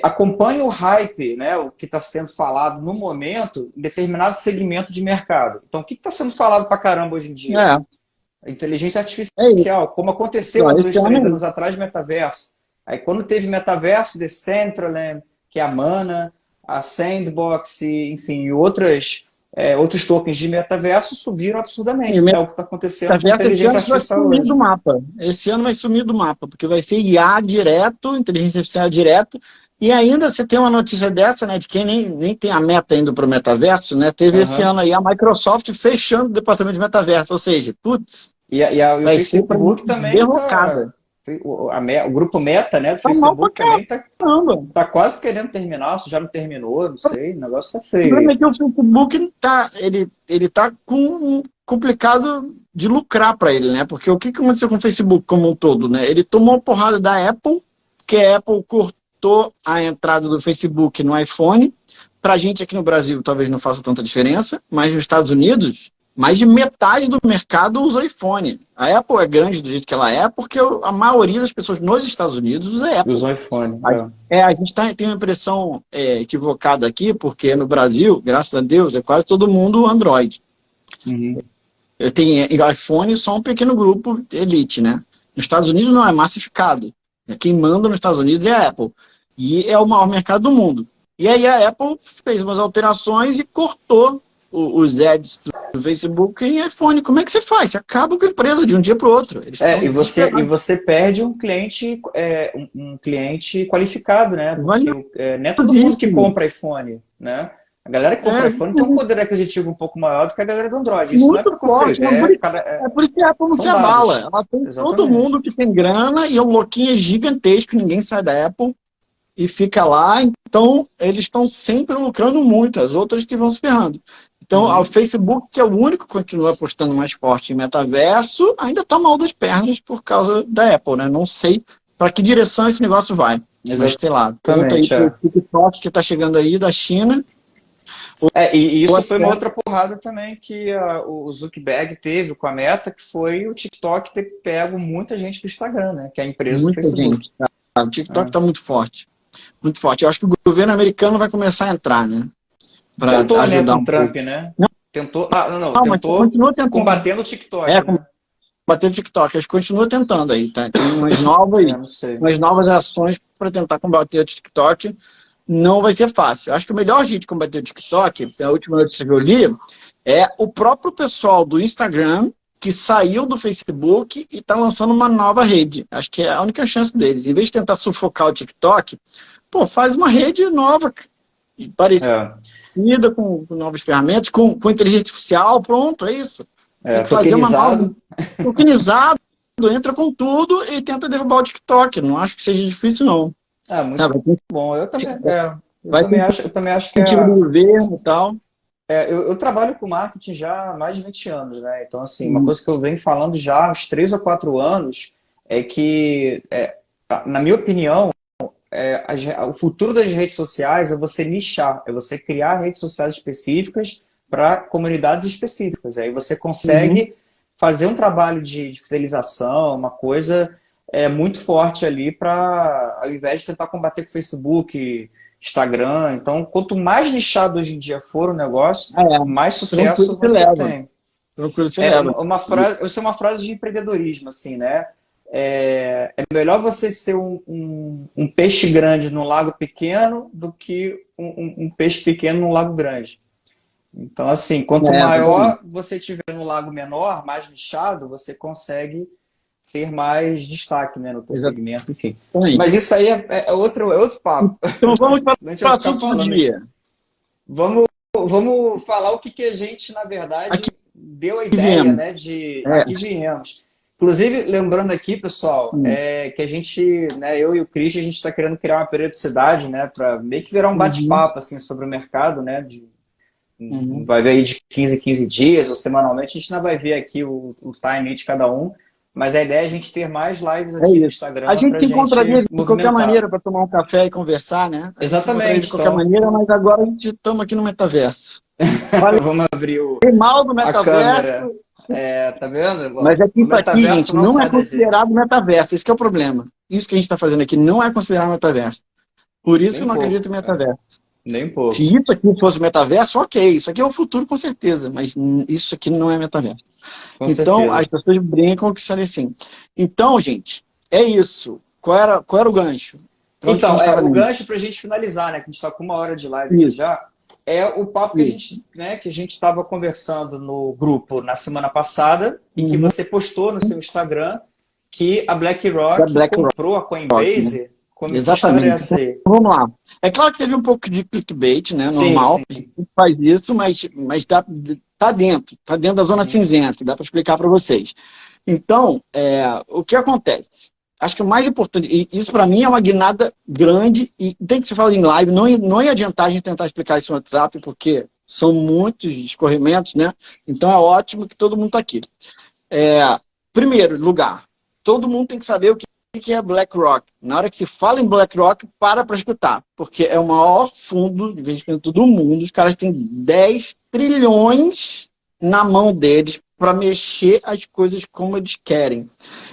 B: acompanhe o hype, né, o que está sendo falado no momento em determinado segmento de mercado. Então, o que está sendo falado para caramba hoje em dia? Inteligência
A: Isso.
B: artificial, como aconteceu há
A: Não,
B: 2, 3 anos atrás, metaverso. Aí quando teve metaverso, Decentraland, que é a Mana, a Sandbox, enfim, outros tokens de metaverso subiram absurdamente. É o que está acontecendo com a inteligência artificial hoje.
A: Do mapa. Esse ano vai sumir do mapa, porque vai ser IA direto, inteligência artificial direto, e ainda você tem uma notícia dessa, né, de quem nem tem a meta indo para o metaverso, né, teve esse ano aí a Microsoft fechando o departamento de metaverso, ou seja, putz,
B: e o Facebook também
A: derrocada.
B: O grupo Meta, né, do Facebook também tá quase querendo terminar, se já não terminou, não sei, o negócio tá feio.
A: O problema é que o Facebook ele tá complicado de lucrar para ele, né? Porque o que aconteceu com o Facebook como um todo, né? Ele tomou uma porrada da Apple, que a Apple cortou a entrada do Facebook no iPhone. Pra gente aqui no Brasil talvez não faça tanta diferença, mas nos Estados Unidos, mais de metade do mercado usa iPhone. A Apple é grande do jeito que ela é, porque a maioria das pessoas nos Estados Unidos usa Apple.
B: Usa iPhone.
A: A gente tem uma impressão equivocada aqui, porque no Brasil, graças a Deus, é quase todo mundo Android.
B: Uhum.
A: Tem iPhone só um pequeno grupo elite, né? Nos Estados Unidos não, é massificado. Quem manda nos Estados Unidos é a Apple. E é o maior mercado do mundo. E aí a Apple fez umas alterações e cortou os ads do Facebook em iPhone. Como é que você faz? Você acaba com a empresa de um dia para o outro.
B: E você perde um cliente, um cliente qualificado, né? Porque não é todo mundo que compra iPhone, né? A galera que compra iPhone tem um poder aquisitivo um pouco maior do que a galera do Android. Isso
A: muito
B: não é preconceito.
A: Por isso que a Apple não se abala. Ela tem todo mundo que tem grana e o loquinho é gigantesco, ninguém sai da Apple e fica lá. Então, eles estão sempre lucrando muito, as outras que vão se ferrando. Então, o Facebook, que é o único que continua apostando mais forte em metaverso, ainda está mal das pernas por causa da Apple, né? Não sei para que direção esse negócio vai. Mas, sei lá, conta aí pro TikTok que está chegando aí da China.
B: E isso foi uma outra porrada também que o Zuckerberg teve com a Meta, que foi o TikTok ter pego muita gente do Instagram, né? Que é a empresa do Facebook.
A: Gente, o TikTok está muito forte. Muito forte. Eu acho que o governo americano vai começar a entrar, né?
B: Tentou, né, com o Trump, né? Não. Tentou, tentou combatendo o TikTok.
A: Combatendo o TikTok. Eles continuam tentando aí, tá? Tem umas novas ações para tentar combater o TikTok. Não vai ser fácil. Eu acho que o melhor jeito de combater o TikTok, a última notícia que eu li, é o próprio pessoal do Instagram que saiu do Facebook e está lançando uma nova rede. Acho que é a única chance deles. Em vez de tentar sufocar o TikTok, faz uma rede nova, parecida, com novas ferramentas, com inteligência artificial, pronto, é isso. Tem que fazer uma nova... Tokenizado, entra com tudo e tenta derrubar o TikTok. Não acho que seja difícil, não.
B: Muito bom. Eu também acho que
A: do governo e tal.
B: Eu trabalho com marketing já há mais de 20 anos, né? Então, assim, uma coisa que eu venho falando já há uns 3 ou 4 anos é que, na minha opinião, o futuro das redes sociais é você nichar, é você criar redes sociais específicas para comunidades específicas. Aí você consegue fazer um trabalho de fidelização, uma coisa muito forte ali para, ao invés de tentar combater com o Facebook, Instagram. Então, quanto mais nichado hoje em dia for o negócio, mais sucesso você tem. Isso é uma frase de empreendedorismo, assim, né? É melhor você ser um peixe grande num lago pequeno do que um peixe pequeno num lago grande. Então, assim, quanto maior você tiver no lago menor, mais nichado, você consegue ter mais destaque, né, no teu segmento, enfim. Mas isso aí é outro papo.
A: Então vamos para o assunto do dia.
B: Vamos falar o que a gente, na verdade, deu a ideia, né, aqui viemos. Inclusive, lembrando aqui, pessoal, que a gente, né, eu e o Cris, a gente está querendo criar uma periodicidade, né, para meio que virar um bate-papo, assim, sobre o mercado, né, vai ver aí de 15 em 15 dias, ou semanalmente, a gente não vai ver aqui o time de cada um, mas a ideia é a gente ter mais lives aqui no Instagram.
A: A gente se encontraria de qualquer maneira para tomar um café e conversar, né?
B: Exatamente.
A: De qualquer maneira, mas agora a gente estamos aqui no metaverso.
B: Vamos abrir
A: mal do metaverso.
B: Tá vendo?
A: Mas aqui, gente, não é considerado metaverso. Esse que é o problema. Isso que a gente está fazendo aqui não é considerado metaverso. Por isso eu não acredito em metaverso.
B: Nem um pouco.
A: Se isso aqui fosse metaverso, ok. Isso aqui é o futuro, com certeza. Mas isso aqui não é metaverso. Então, as pessoas brincam que isso é assim. Então, gente, é isso. Qual era o gancho?
B: Então, o gancho para a gente finalizar, né? Que a gente está com 1 hora de live já. É o papo que a gente estava conversando no grupo na semana passada e que você postou no seu Instagram que a BlackRock comprou a Coinbase.
A: Né? Exatamente. Então, vamos lá. É claro que teve um pouco de clickbait, né? Normal. Sim. A gente faz isso, mas tá dentro da zona cinzenta, dá para explicar para vocês. Então, o que acontece? Acho que o mais importante, e isso para mim é uma guinada grande, e tem que se falar em live, não ia adiantar a gente tentar explicar isso no WhatsApp, porque são muitos escorrimentos, né? Então é ótimo que todo mundo está aqui. Primeiro lugar, todo mundo tem que saber o que é BlackRock. Na hora que se fala em BlackRock, para escutar, porque é o maior fundo de investimento do mundo, os caras têm 10 trilhões na mão deles para mexer as coisas como eles querem.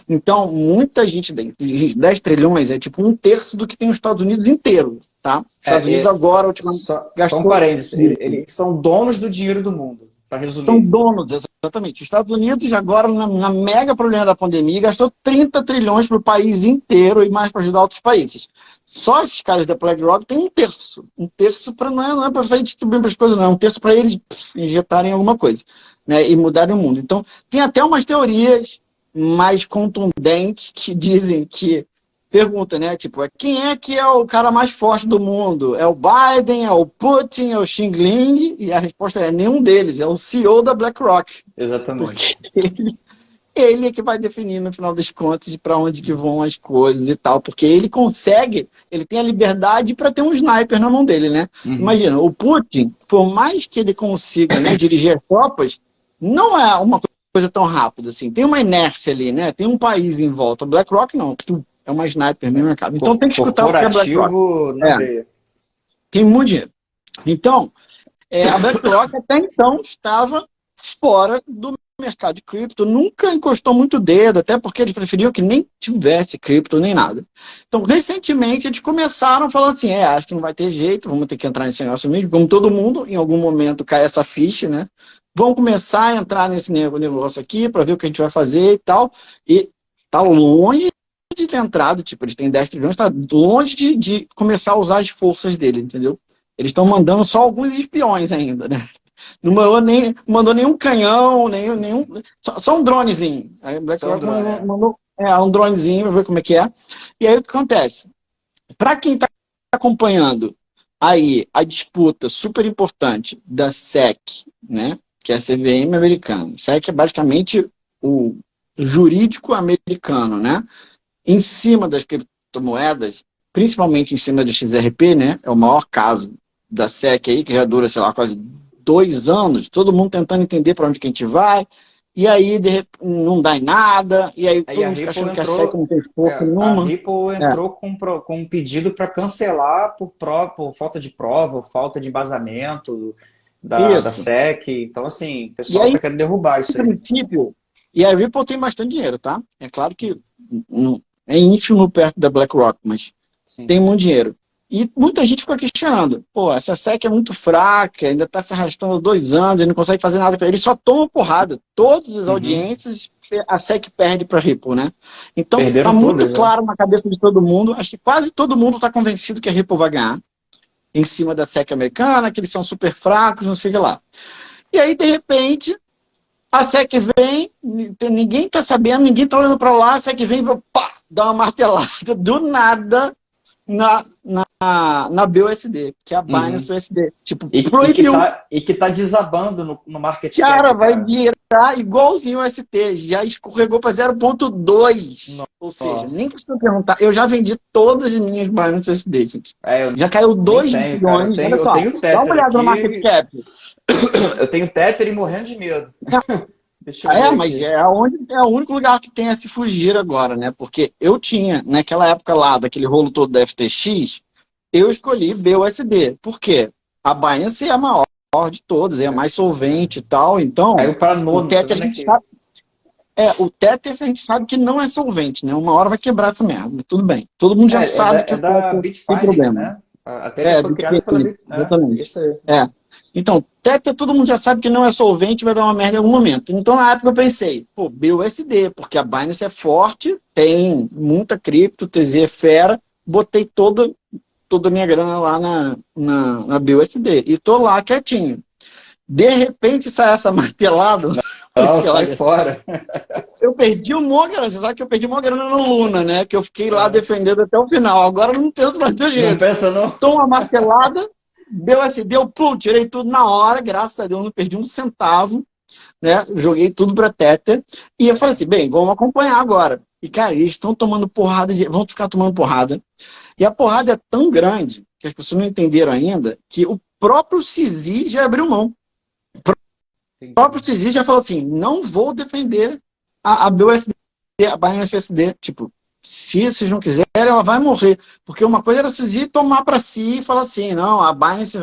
A: Então, muita gente, 10 trilhões é tipo 1/3 do que tem os Estados Unidos inteiro, tá? Os Estados Unidos agora, ultimamente...
B: Só um parênteses, eles são donos do dinheiro do mundo. para
A: são
B: resumir.
A: donos, exatamente. Os Estados Unidos, agora, na mega problema da pandemia, gastou 30 trilhões para o país inteiro e mais para ajudar outros países. Só esses caras da BlackRock tem um terço. Um terço para não é para sair distribuindo as coisas, não. É um terço para eles injetarem alguma coisa, né, e mudarem o mundo. Então, tem até umas teorias mais contundentes que dizem que pergunta, né? Tipo, quem é que é o cara mais forte do mundo? É o Biden, é o Putin, é o Xi Jinping? E a resposta é nenhum deles, é o CEO da BlackRock.
B: Exatamente.
A: Porque ele é que vai definir, no final das contas, para onde que vão as coisas e tal. Porque ele consegue, ele tem a liberdade para ter um sniper na mão dele, né? Imagina, o Putin, por mais que ele consiga, né, dirigir as tropas, não é uma coisa tão rápida assim. Tem uma inércia ali, né? Tem um país em volta. BlackRock não. É uma sniper mesmo, acaba. Então tem que escutar o que é BlackRock.
B: Na veia.
A: Tem muito dinheiro. Então, a BlackRock até então estava fora do mercado de cripto, nunca encostou muito o dedo, até porque eles preferiam que nem tivesse cripto nem nada. Então, recentemente, eles começaram a falar assim, acho que não vai ter jeito, vamos ter que entrar nesse negócio mesmo, como todo mundo, em algum momento cai essa ficha, né? Vamos começar a entrar nesse negócio aqui para ver o que a gente vai fazer e tal. E tá longe de ter entrado, tipo, eles têm 10 trilhões, está longe de começar a usar as forças dele, entendeu? Eles estão mandando só alguns espiões ainda, né? Não mandou nenhum canhão, nenhum só um dronezinho. Aí o BlackRock mandou um dronezinho para ver como é que é. E aí o que acontece? Para quem está acompanhando aí a disputa super importante da SEC, né? Que é a CVM americana. SEC é basicamente o jurídico americano, né? Em cima das criptomoedas, principalmente em cima do XRP, né? É o maior caso da SEC aí, que já dura, sei lá, quase 2 anos, todo mundo tentando entender para onde que a gente vai, e aí não dá em nada, e aí todo mundo fica achando que a SEC não tem força nenhuma.
B: A Ripple entrou com um pedido para cancelar por falta de prova, falta de embasamento da SEC. Então, assim, o pessoal está querendo derrubar isso aí.
A: Princípio, e a Ripple tem bastante dinheiro, tá? É claro que não, é ínfimo perto da BlackRock, mas sim, tem muito dinheiro. E muita gente fica questionando, pô, essa SEC é muito fraca, ainda está se arrastando há 2 anos, ele não consegue fazer nada para ele, só toma porrada. Todas as audiências, a SEC perde para a Ripple, né? Então, está muito claro na cabeça de todo mundo, acho que quase todo mundo está convencido que a Ripple vai ganhar, em cima da SEC americana, que eles são super fracos, não sei o que lá. E aí, de repente, a SEC vem, ninguém está sabendo, ninguém está olhando para lá, a SEC vem e pá, dá uma martelada do nada na BUSD, que é a Binance USD. Tipo, proibiu.
B: E que tá desabando no market cap.
A: Cara, vai virar igualzinho o ST. Já escorregou para 0,2. Ou seja, nem precisa perguntar. Eu já vendi todas as minhas Binance USD, gente. Já caiu 2 bilhões.
B: Eu tenho Tether.
A: Dá uma olhada no market cap.
B: Eu tenho Tether e morrendo de medo.
A: Mas é o único lugar que tem a se fugir agora, né? Porque eu tinha, naquela época lá, daquele rolo todo da FTX, eu escolhi BUSD. Por quê? A Binance é a maior de todas, é a mais solvente e tal, então o Tether a gente sabe. O Tether a gente sabe que não é solvente, né? Uma hora vai quebrar essa merda, tudo bem. Todo mundo já sabe que
B: tem problema. Né? A Tether foi criada pela
A: exatamente. Isso aí. Então, Tether todo mundo já sabe que não é solvente, vai dar uma merda em algum momento. Então, na época eu pensei, BUSD, porque a Binance é forte, tem muita cripto, TZ é fera, botei toda a minha grana lá na BUSD. E tô lá quietinho. De repente sai essa martelada.
B: Não, sai fora.
A: Eu perdi o maior grana. Você sabe que eu perdi uma grana no Luna, né? Que eu fiquei lá defendendo até o final. Agora não penso mais do jeito.
B: Não pensa não?
A: Tô uma martelada. BUSD, tirei tudo na hora, graças a Deus, não perdi um centavo, né? Joguei tudo para Tether. E eu falei assim, bem, vamos acompanhar agora. E, cara, eles estão tomando porrada, vão ficar tomando porrada. E a porrada é tão grande, que as pessoas não entenderam ainda, que o próprio CZ já abriu mão. O próprio CZ já falou assim, não vou defender a BUSD, a Binance USD, tipo, se vocês não quiserem, ela vai morrer. Porque uma coisa era o CZ tomar para si e falar assim, não, a Binance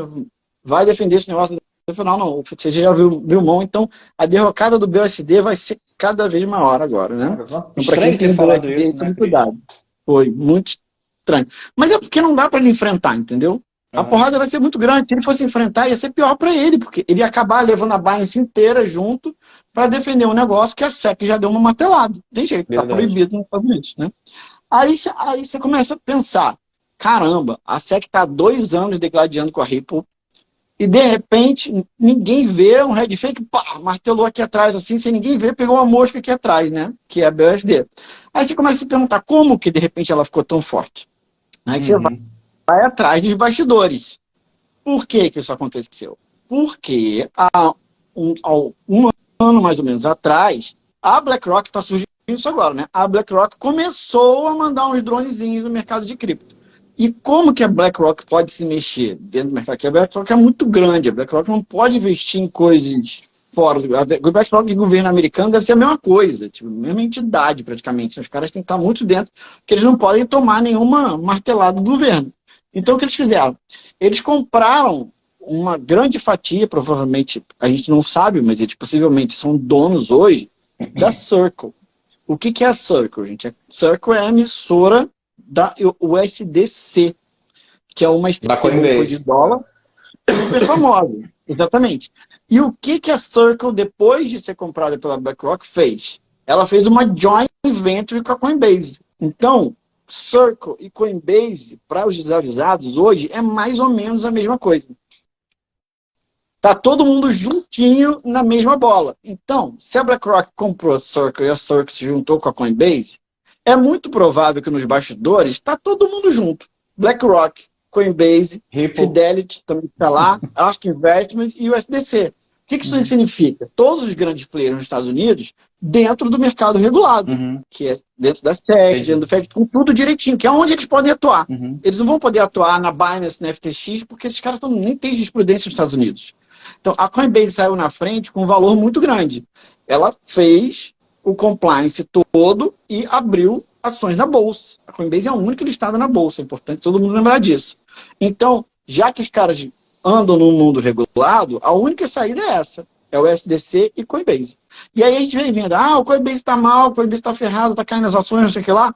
A: vai defender esse negócio. Eu falei, não, você já viu mão, então a derrocada do BUSD vai ser cada vez maior agora, né? Então, para quem tem falado isso, né, cuidado. Foi muito estranho. Mas é porque não dá para ele enfrentar, entendeu? A porrada vai ser muito grande. Se ele fosse enfrentar, ia ser pior para ele, porque ele ia acabar levando a Binance inteira junto para defender um negócio que a SEC já deu uma martelada. Tem jeito, está proibido nos Estados Unidos, né? Aí você começa a pensar, caramba, a SEC está há 2 anos degladiando com a Ripple e de repente ninguém vê um red fake, pá, martelou aqui atrás assim, sem ninguém ver, pegou uma mosca aqui atrás, né? Que é a BUSD. Aí você começa a se perguntar como que de repente ela ficou tão forte. Aí você vai atrás dos bastidores. Por que que isso aconteceu? Porque há um ano mais ou menos atrás, a BlackRock está surgindo isso agora, né? A BlackRock começou a mandar uns dronezinhos no mercado de cripto. E como que a BlackRock pode se mexer dentro do mercado? Porque a BlackRock é muito grande, a BlackRock não pode investir em coisas fora. A BlackRock e o governo americano deve ser a mesma coisa, tipo, a mesma entidade praticamente. Os caras têm que estar muito dentro, porque eles não podem tomar nenhuma martelada do governo. Então o que eles fizeram? Eles compraram uma grande fatia, provavelmente, a gente não sabe, mas eles possivelmente são donos hoje, da Circle. O que é a Circle, gente? A Circle é a emissora da USDC, que é uma stablecoin de dólar super famosa. Exatamente. E o que a Circle, depois de ser comprada pela BlackRock, fez? Ela fez uma joint venture com a Coinbase. Então, Circle e Coinbase, para os desavisados hoje, é mais ou menos a mesma coisa. Tá todo mundo juntinho na mesma bola. Então, se a BlackRock comprou a Circle e a Circle se juntou com a Coinbase, é muito provável que nos bastidores está todo mundo junto. BlackRock, Coinbase,
B: Ripple.
A: Fidelity também está lá, Ark Investments e o USDC. O que isso significa? Todos os grandes players nos Estados Unidos dentro do mercado regulado, que é dentro da SEC, dentro do FED, com tudo direitinho, que é onde eles podem atuar. Eles não vão poder atuar na Binance, na FTX, porque esses caras nem têm jurisprudência nos Estados Unidos. Então, a Coinbase saiu na frente com um valor muito grande. Ela fez o compliance todo e abriu ações na Bolsa. A Coinbase é a única listada na Bolsa, é importante todo mundo lembrar disso. Então, já que os caras andam no mundo regulado, a única saída é essa, é o USDC e Coinbase. E aí a gente vem vendo, o Coinbase está mal, o Coinbase está ferrado, está caindo as ações, não sei o que lá.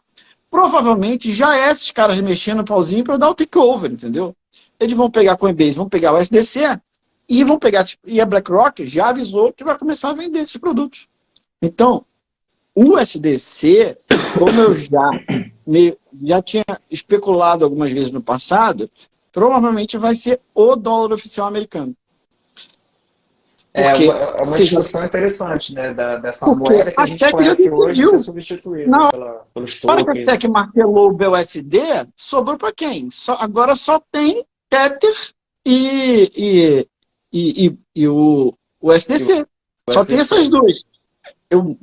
A: Provavelmente já é esses caras mexendo o pauzinho para dar o takeover, entendeu? Eles vão pegar a Coinbase, vão pegar o USDC e vão pegar, e a BlackRock já avisou que vai começar a vender esses produtos. Então, o USDC, como eu já tinha especulado algumas vezes no passado, provavelmente vai ser o dólar oficial americano.
B: Porque, é uma discussão interessante, né? Dessa moeda que a gente conhece hoje ser substituída pelos tokens.
A: Para que a SEC martelou o BUSD, sobrou para quem? Agora só tem Tether e o USDC. Só tem essas duas. Eu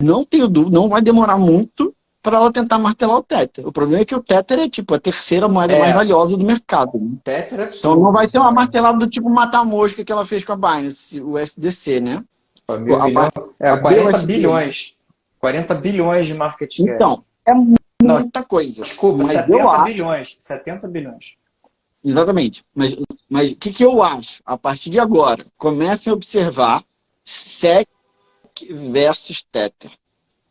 A: não tenho dúvida, não vai demorar muito para ela tentar martelar o Tether. O problema é que o Tether é tipo a terceira moeda mais valiosa do mercado. Né?
B: Tether é absurdo,
A: então não vai ser uma martelada do tipo matar a mosca que ela fez com a Binance, o USDC, né?
B: 40 bilhões. 40 bilhões de market cap.
A: Então, é muita coisa.
B: Desculpa,
A: mas
B: 70 bilhões. 70 bilhões.
A: Exatamente. Mas o que eu acho? A partir de agora, comecem a observar SEC versus Tether.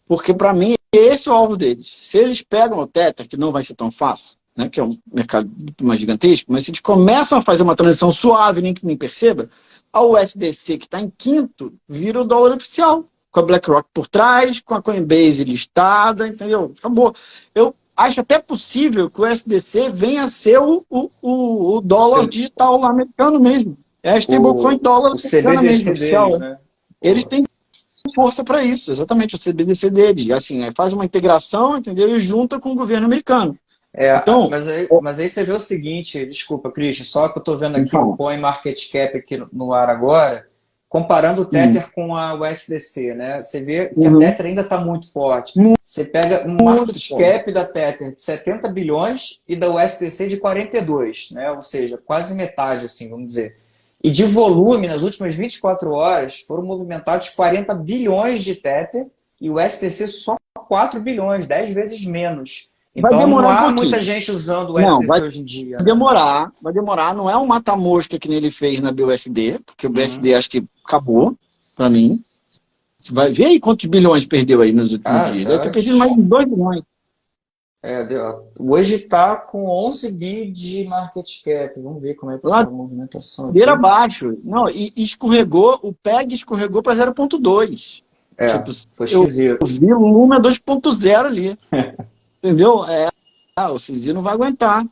A: Porque, para mim, esse é o alvo deles. Se eles pegam o Tether, que não vai ser tão fácil, né, que é um mercado muito mais gigantesco, mas se eles começam a fazer uma transição suave, nem perceba, a USDC, que está em quinto, vira o dólar oficial. Com a BlackRock por trás, com a Coinbase listada, entendeu? Acabou. Eu acho até possível que o USDC venha a ser o dólar digital lá americano mesmo. É a stablecoin dólar americano mesmo, oficial.
B: Né?
A: Eles têm força para isso, exatamente, o CBDC deles. Assim, faz uma integração, entendeu? E junta com o governo americano.
B: Então, mas aí você vê o seguinte, desculpa, Christian, só que eu estou vendo aqui o CoinMarketCap aqui no ar agora, comparando o Tether com a USDC, né? Você vê que a Tether ainda está muito forte. Você pega um market cap da Tether de 70 bilhões e da USDC de 42, né? Ou seja, quase metade, assim, vamos dizer. E de volume, nas últimas 24 horas, foram movimentados 40 bilhões de Tether e o STC só 4 bilhões, 10 vezes menos. Então não há muita gente usando o STC hoje em dia.
A: Vai demorar. Não é um mata-mosca que nem ele fez na BUSD, porque o BUSD acho que acabou, para mim. Você vai ver aí quantos bilhões perdeu aí nos últimos dias. Deve ter perdido mais de 2 bilhões.
B: Hoje está com 11 bi de market cap. Vamos ver como é que está a movimentação aqui.
A: Ladeira abaixo. Não, e escorregou, o PEG escorregou para 0,2. Tipo,
B: Foi esquisito.
A: Eu vi o Luna 2,0 ali. Entendeu? O CZ não vai aguentar.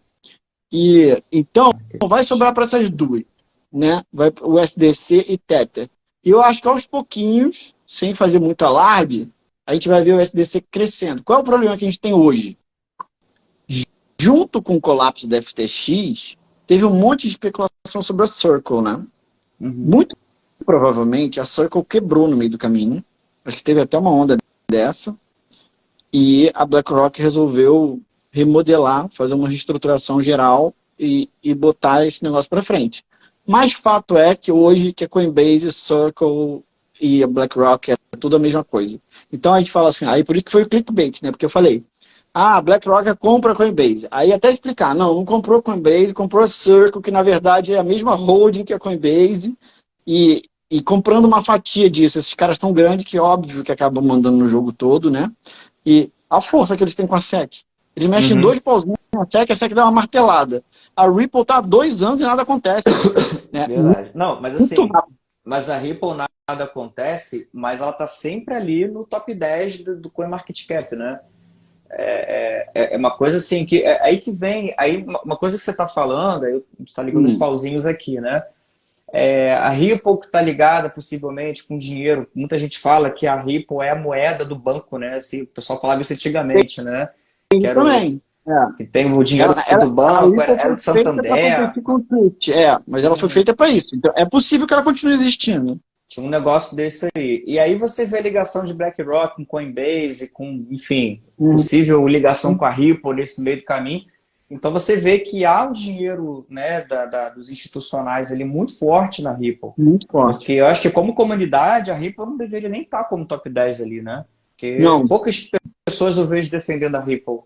A: E então vai sobrar para essas duas, né? Vai o SDC e Tether. E eu acho que aos pouquinhos, sem fazer muito alarde, a gente vai ver o SDC crescendo. Qual é o problema que a gente tem hoje? Junto com o colapso da FTX, teve um monte de especulação sobre a Circle, né? Muito provavelmente a Circle quebrou no meio do caminho. Acho que teve até uma onda dessa. E a BlackRock resolveu remodelar, fazer uma reestruturação geral e botar esse negócio para frente. Mas fato é que hoje que a Coinbase, Circle e a BlackRock é tudo a mesma coisa. Então a gente fala assim, aí por isso que foi o clickbait, né? Porque eu falei, a BlackRock compra a Coinbase. Aí até explicar, não comprou a Coinbase, comprou a Circle, que na verdade é a mesma holding que a Coinbase, e comprando uma fatia disso. Esses caras tão grandes que óbvio que acabam mandando no jogo todo, né? E a força que eles têm com a SEC. Eles mexem 2 pauzinhos na SEC, a SEC dá uma martelada. A Ripple está há 2 anos e nada acontece. Né?
B: Verdade. Não, mas assim, mas a Ripple nada acontece, mas ela está sempre ali no top 10 do CoinMarketCap, né? É uma coisa assim, que aí que vem, aí uma coisa que você está falando, aí está ligando os pauzinhos aqui, né? A Ripple que está ligada possivelmente com dinheiro, muita gente fala que a Ripple é a moeda do banco, né? Assim, o pessoal falava isso antigamente, né?
A: Também.
B: Que tem o dinheiro do banco, era do Santander.
A: Mas ela foi feita para isso. Então, é possível que ela continue existindo.
B: Tinha um negócio desse aí. E aí você vê a ligação de BlackRock com Coinbase, com, enfim, possível ligação com a Ripple nesse meio do caminho. Então você vê que há um dinheiro, né, dos institucionais ali muito forte na Ripple.
A: Muito forte.
B: Porque eu acho que como comunidade, a Ripple não deveria nem estar como top 10 ali, né? Porque poucas pessoas eu vejo defendendo a Ripple.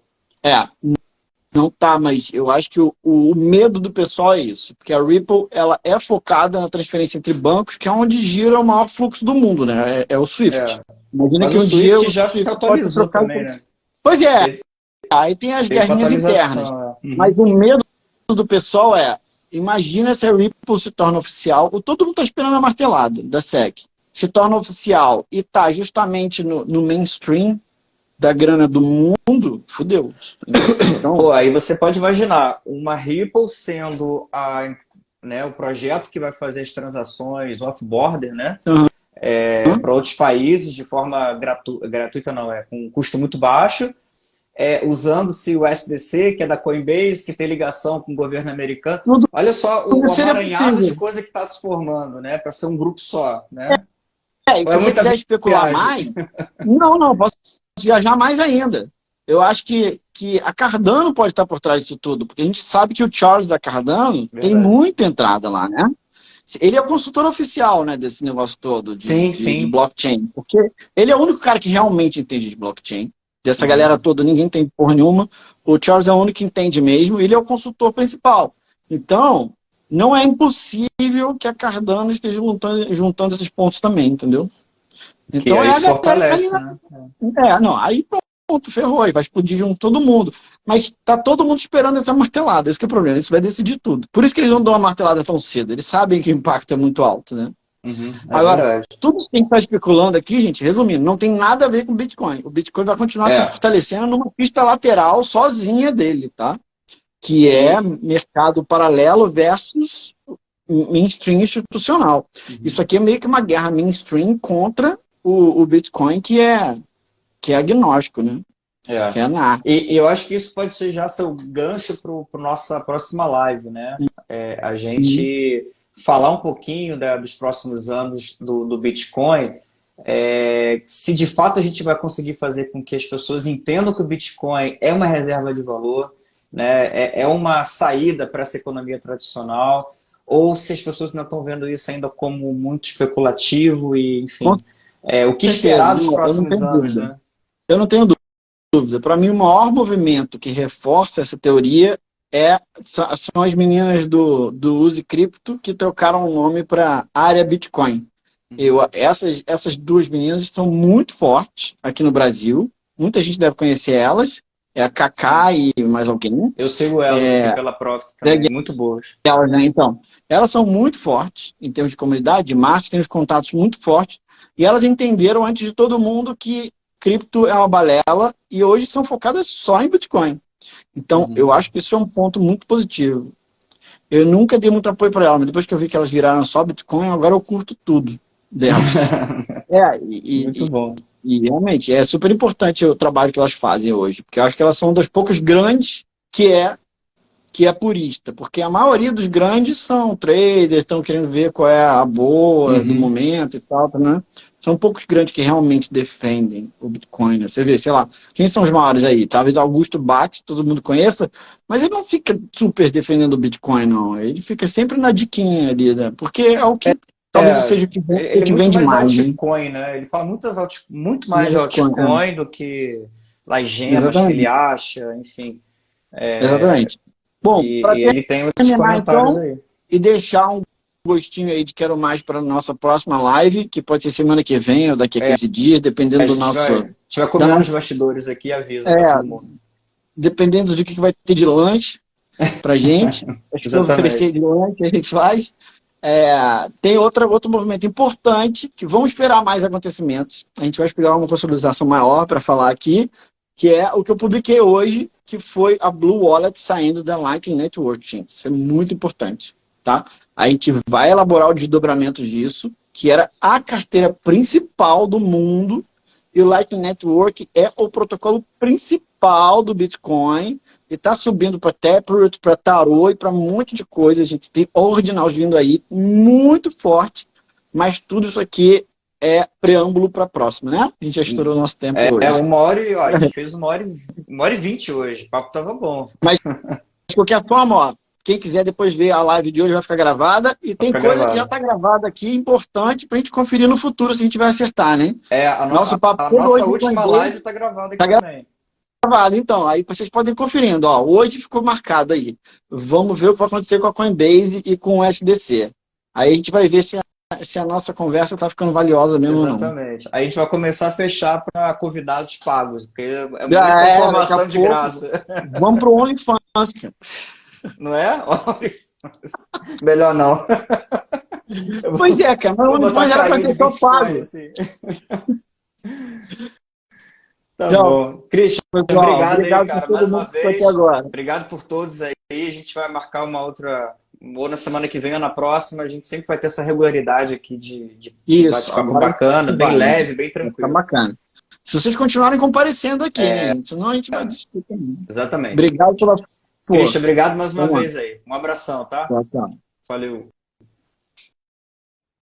A: Não tá, mas eu acho que o medo do pessoal é isso. Porque a Ripple, ela é focada na transferência entre bancos, que é onde gira o maior fluxo do mundo, né? É o SWIFT.
B: Imagina mas que um dia o já se atualizou também, né?
A: Pois é. Aí tem as guerrinhas internas. Mas o medo do pessoal imagina se a Ripple se torna oficial, todo mundo está esperando a martelada da SEC, se torna oficial e está justamente no mainstream da grana do mundo, fudeu.
B: Então, aí você pode imaginar uma Ripple sendo o projeto que vai fazer as transações off-border, né? Para outros países de forma gratuita, com custo muito baixo, usando-se o SDC, que é da Coinbase, que tem ligação com o governo americano. Olha só o amaranhado de coisa que está se formando, né? Para ser um grupo só, né?
A: E se você quiser especular mais, não, posso viajar mais ainda. Eu acho que a Cardano pode estar por trás disso tudo, porque a gente sabe que o Charles da Cardano tem muita entrada lá, né? Ele é o consultor oficial, né, desse negócio todo de blockchain, porque ele é o único cara que realmente entende de blockchain. Dessa galera toda, ninguém entende porra nenhuma. O Charles é o único que entende mesmo, ele é o consultor principal. Então, não é impossível que a Cardano esteja juntando esses pontos também, entendeu? Então
B: que isso fortalece, né?
A: Aí pronto, ferrou, aí vai explodir junto todo mundo. Mas tá todo mundo esperando essa martelada, esse que é o problema, isso vai decidir tudo. Por isso que eles não dão uma martelada tão cedo, eles sabem que o impacto é muito alto, né? Agora, tudo que a gente está especulando aqui, gente, resumindo, não tem nada a ver com o Bitcoin. O Bitcoin vai continuar se fortalecendo numa pista lateral sozinha dele, tá? Que é mercado paralelo versus mainstream institucional. Isso aqui é meio que uma guerra mainstream contra o Bitcoin, que é agnóstico, né? Que é anárquico.
B: E eu acho que isso pode ser já seu gancho para nossa próxima live, né? A gente falar um pouquinho dos próximos anos do Bitcoin, se de fato a gente vai conseguir fazer com que as pessoas entendam que o Bitcoin é uma reserva de valor, né? É uma saída para essa economia tradicional, ou se as pessoas ainda estão vendo isso ainda como muito especulativo e, enfim, o que esperar dos próximos anos, né?
A: Eu não tenho dúvida. Para mim, o maior movimento que reforça essa teoria são as meninas do Use Cripto que trocaram o nome para Área Bitcoin. Essas duas meninas são muito fortes aqui no Brasil. Muita gente deve conhecer elas. É a Cacá e mais alguém, né?
B: Eu sigo elas aqui pela Profit também, muito boas.
A: Elas, né? Então, elas são muito fortes em termos de comunidade, de marketing, têm os contatos muito fortes, e elas entenderam antes de todo mundo que cripto é uma balela, e hoje são focadas só em Bitcoin. Então, eu acho que isso é um ponto muito positivo. Eu nunca dei muito apoio para elas, mas depois que eu vi que elas viraram só Bitcoin, agora eu curto tudo delas.
B: Muito bom.
A: E realmente é super importante o trabalho que elas fazem hoje, porque eu acho que elas são das poucas grandes que é purista, porque a maioria dos grandes são traders, estão querendo ver qual é a boa do momento e tal, né? São poucos grandes que realmente defendem o Bitcoin, né? Você vê, sei lá, quem são os maiores aí? Talvez Augusto Bate, todo mundo conheça, mas ele não fica super defendendo o Bitcoin, não. Ele fica sempre na diquinha ali, né? Porque é o que talvez seja o que
B: ele é muito
A: vende
B: mais
A: mais,
B: altcoin, né? Ele fala muito mais de altcoin do que las gemas que ele acha, enfim.
A: Exatamente. Bom,
B: e ele tem esses comentários então, aí.
A: E deixar um gostinho aí de quero mais para a nossa próxima live, que pode ser semana que vem ou daqui a 15 dias, dependendo do nosso...
B: A gente vai comer nos bastidores aqui e avisa para todo mundo.
A: Dependendo do que vai ter de lanche pra gente. Se oferecer de lanche, a gente faz. Tem outro movimento importante, que vamos esperar mais acontecimentos. A gente vai esperar uma consolidação maior para falar aqui, que é o que eu publiquei hoje, que foi a Blue Wallet saindo da Lightning Network, gente. Isso é muito importante, tá? A gente vai elaborar o desdobramento disso, que era a carteira principal do mundo, e o Lightning Network é o protocolo principal do Bitcoin, e está subindo para Taproot, para Tarot e para um monte de coisa. A gente tem Ordinals vindo aí, muito forte, mas tudo isso aqui é preâmbulo para a próxima, né? A gente já estourou o nosso tempo hoje.
B: 1h, ó, a gente fez 1h20 hoje, o papo tava bom.
A: Mas, de qualquer forma, ó, quem quiser depois ver a live de hoje vai ficar gravada, e tem coisa que já está gravada aqui, importante para a gente conferir no futuro, se a gente vai acertar, né?
B: A nossa última live está gravada aqui também.
A: Então, aí vocês podem ir conferindo, ó, hoje ficou marcado aí. Vamos ver o que vai acontecer com a Coinbase e com o SDC. Aí a gente vai ver se a nossa conversa está ficando valiosa mesmo ou não.
B: Exatamente. Aí a gente vai começar a fechar para convidados pagos, porque é muita informação de graça.
A: Vamos para o OnlyFans, cara.
B: Não é? Melhor não.
A: Pois é, cara, mas o OnlyFans era para ter só pago. Assim.
B: Tá bom. Christian, obrigado aí, cara, mais uma vez. Obrigado por todos aí. A gente vai marcar uma outra, ou na semana que vem ou na próxima. A gente sempre vai ter essa regularidade aqui de bate-papo bacana, bem leve, bem tranquilo.
A: Tá bacana. Se vocês continuarem comparecendo aqui, né? Senão a gente vai discutir também.
B: Exatamente.
A: Obrigado pela...
B: Christian, obrigado mais uma vez aí. Um abração, tá?
A: Tchau.
B: Valeu.